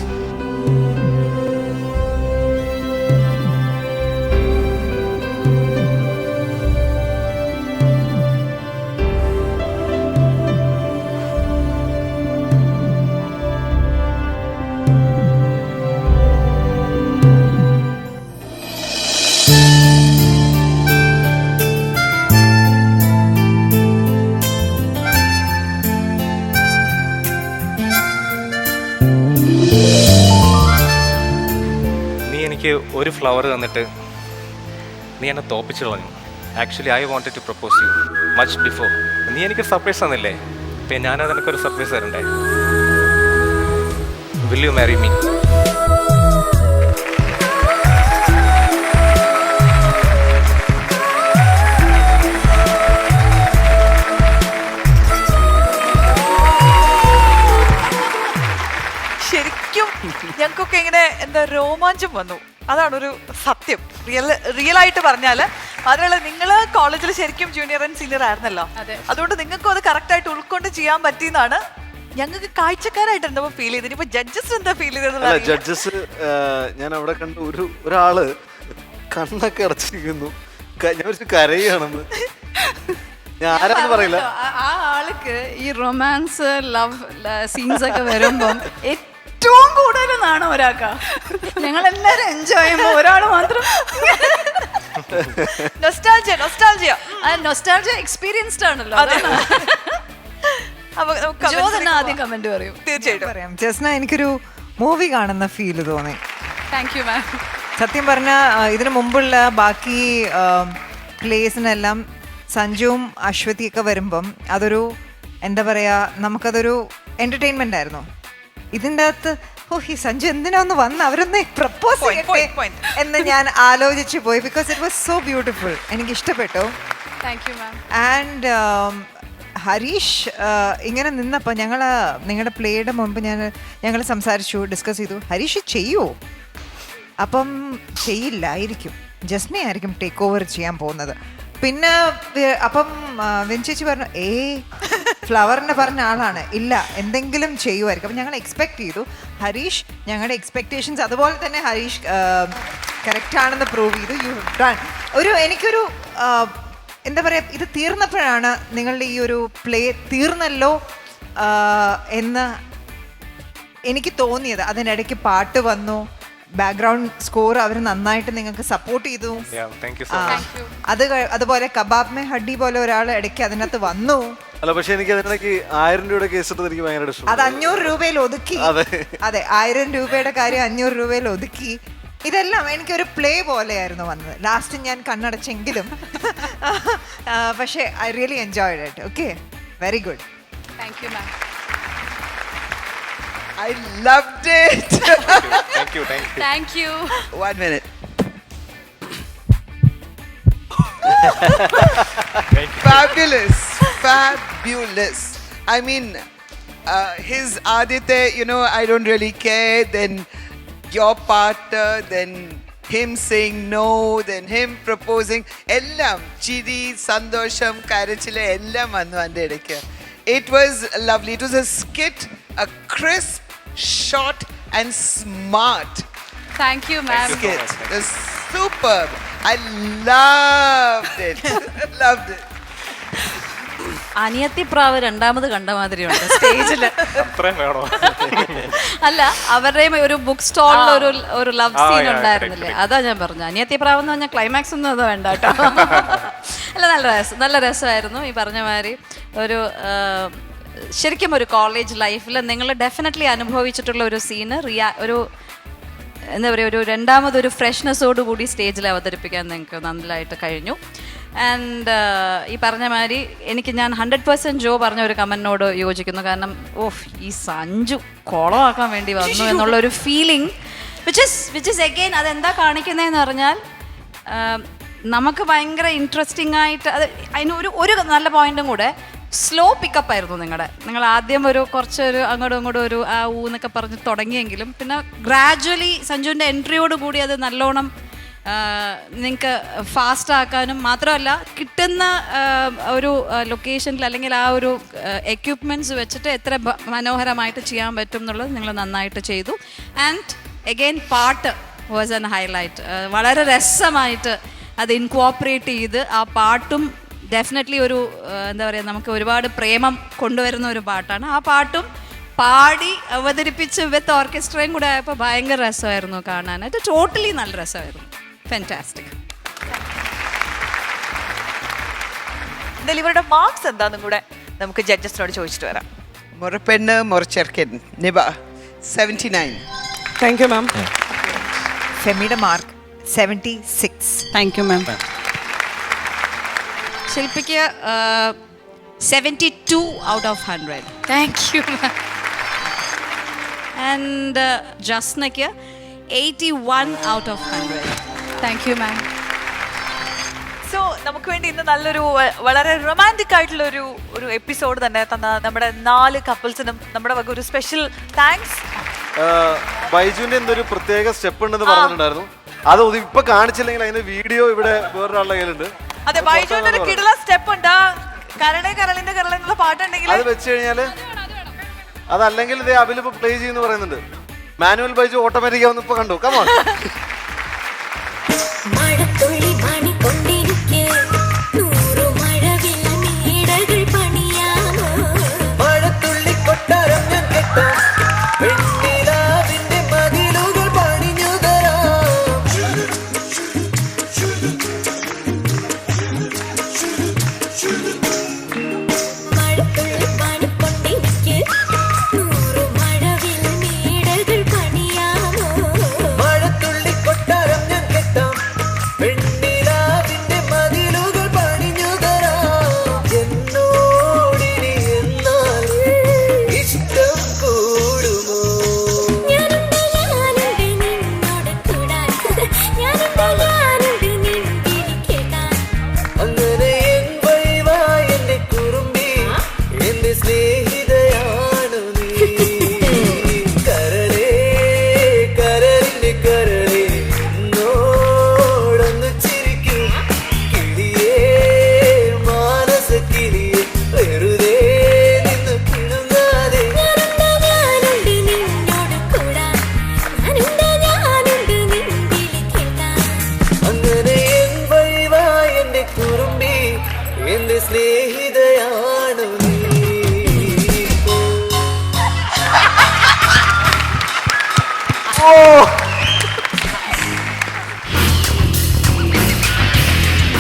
ഒരു ഫ്ലവർ തന്നിട്ട് നീ എന്നെ തോപ്പിച്ചു കളഞ്ഞു. Actually I wanted to propose you much before. നീ എനിക്ക് സർപ്രൈസ് തന്നില്ലേ, പിന്നെ ഞാനത് എനിക്കൊരു സർപ്രൈസ് തരണ്ടേ? Will you marry me? ശരിക്കും ഞങ്ങൾക്കൊക്കെ ഇങ്ങനെ എന്താ രോമാഞ്ചം വന്നു. അതാണൊരു സത്യം. റിയൽ ആയിട്ട് പറഞ്ഞാല് മാത്രമല്ല, നിങ്ങൾ കോളേജിൽ ശരിക്കും ജൂനിയർ ആൻഡ് സീനിയർ ആയിരുന്നല്ലോ. അതുകൊണ്ട് നിങ്ങൾക്കും അത് കറക്റ്റ് ആയിട്ട് ഉൾക്കൊണ്ട് ചെയ്യാൻ പറ്റിയെന്നാണ് ഞങ്ങൾക്ക് കാഴ്ചക്കാരായിട്ട് എന്താ ഫീൽ ചെയ്തത്. ഇപ്പൊ ജഡ്ജസ് എന്താ ഫീൽ ചെയ്തത്? ജഡ്ജസ് ഞാൻ അവിടെ കണ്ട ഒരാള് കണ്ണൊക്കെ അടച്ചിരിക്കുന്നു. ഞാൻ ഒരു കരയാണെന്ന്. ഞാൻ ആരാന്ന് പറയില്ല. ആ ആൾക്ക് ഈ റൊമാൻസ് ലവ് സീൻസ് ഒക്കെ വരുമ്പം ഏറ്റവും കൂടുതൽ നാണം ഒരാൾക്കാ. ഞങ്ങളെല്ലാരും എൻജോയ് ചെയ്യുമ്പോ ഒരാൾ മാത്രം നൊസ്റ്റാൾജിയ എക്സ്പീരിയൻസ്ഡ് ആണല്ലോ. ആദ്യം കമന്റ് പറയും. തീർച്ചയായിട്ടും പറയാം. ജസ്ന, എനിക്കൊരു മൂവി കാണുന്ന ഫീല് തോന്നി. താങ്ക് യു മാം. സത്യം പറഞ്ഞാൽ ഇതിനു മുമ്പുള്ള ബാക്കി പ്ലേസിനെല്ലാം സഞ്ജുവും അശ്വതിയൊക്കെ വരുമ്പം അതൊരു എന്താ പറയുക, നമുക്കതൊരു എൻ്റർടൈൻമെൻ്റ് ആയിരുന്നു. ഇതിൻ്റെ അകത്ത് ഓ ഈ സഞ്ജു എന്തിനാ ഒന്ന് വന്ന് അവരൊന്ന് പ്രപ്പോസ് ചെയ്യട്ടെ എന്ന് ഞാൻ ആലോചിച്ചു പോയി. Because it was so beautiful. എനിക്ക് ഇഷ്ടപ്പെട്ടു. Thank you ma'am. And Harish ഇങ്ങനെ നിന്നപ്പോൾ നിങ്ങളുടെ പ്ലേയുടെ മുമ്പ് ഞങ്ങൾ സംസാരിച്ചു, ഡിസ്കസ് ചെയ്തു. ഹരീഷ് ചെയ്യുമോ? അപ്പം ചെയ്യില്ലായിരിക്കും, ജസ്നെ ആയിരിക്കും ടേക്ക് ഓവർ ചെയ്യാൻ പോകുന്നത്. പിന്നെ അപ്പം വെഞ്ചേച്ചി പറഞ്ഞു ഫ്ലവറിനെ പറഞ്ഞ ആളാണ്, ഇല്ല എന്തെങ്കിലും ചെയ്യുമായിരിക്കും. അപ്പം ഞങ്ങൾ എക്സ്പെക്ട് ചെയ്തു. ഹരീഷ് ഞങ്ങളുടെ എക്സ്പെക്റ്റേഷൻസ് അതുപോലെ തന്നെ ഹരീഷ് കറക്റ്റ് ആണെന്ന് പ്രൂവ് ചെയ്തു. You done. എനിക്കൊരു എന്താ പറയുക, ഇത് തീർന്നപ്പോഴാണ് നിങ്ങളുടെ ഈ ഒരു പ്ലേ തീർന്നല്ലോ എന്ന് എനിക്ക് തോന്നിയത്. അതിനിടയ്ക്ക് പാട്ട് വന്നു, ബാക്ക്ഗ്രൗണ്ട് സ്കോർ അവർ നന്നായിട്ട് നിങ്ങൾക്ക് സപ്പോർട്ട് ചെയ്തു. അതുപോലെ കബാബ് മേ ഹഡ്ഡി പോലെ ഒരാൾ ഇടയ്ക്ക് അതിനകത്ത് വന്നു. അല്ല പക്ഷെ എനിക്ക് അതിനിടയ്ക്ക് 1000 രൂപയുടെ കേസ് എടുത്ത് എനിക്ക് ഭയങ്കര ഇഷ്ടം. അത് 500 രൂപയിൽ ഒതുക്കി. അതെ 1000 രൂപയുടെ കാര്യം 500 രൂപയിൽ ഒതുക്കി. ഇതെല്ലാം എനിക്കൊരു പ്ലേ പോലെയായിരുന്നു വന്നത്. ലാസ്റ്റ് ഞാൻ കണ്ണടച്ചെങ്കിലും പക്ഷേ I really enjoyed it. Okay, very good. Thank you ma'am. I loved it. Thank you. Thank you. 1 minute. Fabulous. I mean, his Aditya, I don't really care. Then your partner, then him saying no, then him proposing. Ellam, chidi, sandosham, karachile, ellam vannu ande edikku. It was lovely. It was a skit, a crisp, short and smart. Thank you, ma'am. Skit. It was superb. I loved it. Loved it. Aniyathipravu രണ്ടാമത് കണ്ട മാതിരിയുണ്ട് സ്റ്റേജില്. അല്ല അവരുടെയും ഒരു ബുക്ക് സ്റ്റാളിൽ ഒരു ലവ് സീൻ ഉണ്ടായിരുന്നില്ലേ, അതാ ഞാൻ പറഞ്ഞു. അനിയത്തിപ്രാവ് എന്ന് പറഞ്ഞാൽ ക്ലൈമാക്സ് ഒന്നും അത് വേണ്ട കേട്ടോ. അല്ല നല്ല രസമായിരുന്നു. ഈ പറഞ്ഞ മാതിരി ഒരു ശരിക്കും ഒരു കോളേജ് ലൈഫിൽ നിങ്ങൾ ഡെഫിനറ്റ്ലി അനുഭവിച്ചിട്ടുള്ള ഒരു സീന് ഒരു എന്താ പറയുക, ഒരു രണ്ടാമതൊരു ഫ്രഷ്നെസ്സോടുകൂടി സ്റ്റേജിൽ അവതരിപ്പിക്കാൻ നിങ്ങൾക്ക് നന്നായിട്ട് കഴിഞ്ഞു. ആൻഡ് ഈ പറഞ്ഞ മാതിരി ഞാൻ 100% ജോ പറഞ്ഞ ഒരു കമൻറ്റിനോട് യോജിക്കുന്നു. കാരണം ഈ സഞ്ജു കുളമാക്കാൻ വേണ്ടി വന്നു എന്നുള്ളൊരു ഫീലിംഗ് വിച്ച് ഇസ് അഗെയിൻ അതെന്താ കാണിക്കുന്നതെന്ന് പറഞ്ഞാൽ നമുക്ക് ഭയങ്കര ഇൻട്രസ്റ്റിംഗ് ആയിട്ട് അതിന് ഒരു നല്ല പോയിന്റും കൂടെ, സ്ലോ പിക്കപ്പ് ആയിരുന്നു നിങ്ങൾ ആദ്യം കുറച്ചൊരു അങ്ങോട്ടും ഇങ്ങോട്ടും ഒരു ആ ഊന്നൊക്കെ പറഞ്ഞ് തുടങ്ങിയെങ്കിലും പിന്നെ ഗ്രാജ്വലി സഞ്ജുവിൻ്റെ എൻട്രിയോട് കൂടി അത് നല്ലോണം നിങ്ങൾക്ക് ഫാസ്റ്റ് ആക്കാനും മാത്രമല്ല കിട്ടുന്ന ഒരു ലൊക്കേഷനിൽ അല്ലെങ്കിൽ ആ ഒരു എക്യുപ്മെൻറ്റ്സ് വെച്ചിട്ട് എത്ര മനോഹരമായിട്ട് ചെയ്യാൻ പറ്റും എന്നുള്ളത് നിങ്ങൾ നന്നായിട്ട് ചെയ്തു. ആൻഡ് എഗെയിൻ പാട്ട് വാസ് ആൻ ഹൈലൈറ്റ്. വളരെ രസമായിട്ട് അത് ഇൻകോപ്പറേറ്റ് ചെയ്ത് ആ പാട്ടും ഡെഫിനറ്റ്ലി ഒരു എന്താ പറയുക, നമുക്ക് ഒരുപാട് പ്രേമം കൊണ്ടുവരുന്ന ഒരു പാട്ടാണ്. ആ പാട്ടും പാടി അവതരിപ്പിച്ച് വിത്ത് ഓർക്കസ്ട്രയും കൂടെ ആയപ്പോൾ ഭയങ്കര രസമായിരുന്നു കാണാനായിട്ട്. ടോട്ടലി നല്ല രസമായിരുന്നു. ഫാന്റാസ്റ്റിക്. എന്തായാലും ഇവരുടെ മാർക്സ് എന്താണെന്നും കൂടെ നമുക്ക് ജഡ്ജസിനോട് ചോദിച്ചിട്ട് വരാം. മുറപ്പെണ്ണ് മുറച്ചെറുക്കൻ നിബ 79. Thank you ma'am. ഫെമിയുടെ മാർക്ക് 76. Thank you ma'am. ശില്പിക്ക് 72 out of 100. Thank you ma'am. And ജസ്നയ്ക്ക് 81 out of 100. Thank you ma'am. So നമുക്ക് വേണ്ടി ഇന്ന് നല്ലൊരു വളരെ റൊമാൻറ്റിക് ആയിട്ടുള്ള ഒരു എപ്പിസോഡ് തന്നെ തന്ന നമ്മുടെ 4 കപ്പിൾസിനും നമ്മുടെ വക ഒരു സ്പെഷ്യൽ താങ്ക്സ്. ബൈജുവിന്റെ എന്തൊരു പ്രത്യേക സ്റ്റെപ്പ് ഉണ്ടെന്ന് പറഞ്ഞിട്ടുണ്ടായിരുന്നു. അത് ഇപ്പൊ കാണിച്ചില്ലെങ്കിൽ അതിന്റെ വീഡിയോ ഇവിടെ വേറൊരാളുടെ കയ്യിലുണ്ട്. അതെ, ബൈജുവിന്റെ ഒരു കിടല സ്റ്റെപ്പ് ഉണ്ട്. കരളിന്റെ എന്നുള്ള പാട്ടുണ്ടെങ്കിൽ അത് വെച്ച് കഴിഞ്ഞാല് അതല്ലെങ്കിൽ ഇതേ അബിലിപ്പോ പ്ലേ ചെയ്യുന്നു പറയുന്നുണ്ട്. മാനുവൽ ബൈജു ഓട്ടോമാറ്റിക് ആവുന്ന ഇപ്പൊ കണ്ടു. കമോൺ. സ്നേഹിതയാണു നീ.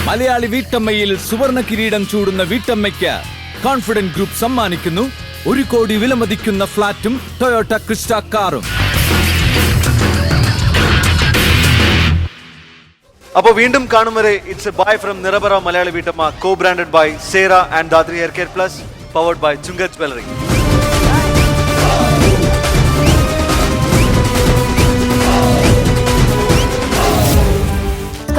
മലയാളി വീട്ടമ്മയിൽ സുവർണ കിരീടം ചൂടുന്ന വീട്ടമ്മയ്ക്ക് കോൺഫിഡന്റ് ഗ്രൂപ്പ് സമ്മാനിക്കുന്നു 1 കോടി വിലമതിക്കുന്ന ഫ്ളാറ്റും ടൊയോട്ട ക്രിസ്റ്റ കാറും. അപ്പോൾ വീണ്ടും കാണും വരെ it's a bye from Nirapara Malayali വീട്ടമ്മ, co branded by Sera and Dhathri hair care plus, powered by Chungath jewellery.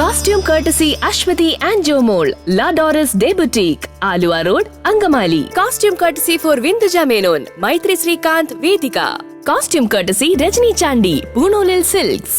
Costume courtesy Ashwati and Jomol, La Doris Day Boutique, Alua Road, Angamali. Costume courtesy for Vinduja Menon, Maitri Srikanth Vedika. Costume courtesy Rajni Chandi, Punolil Silks.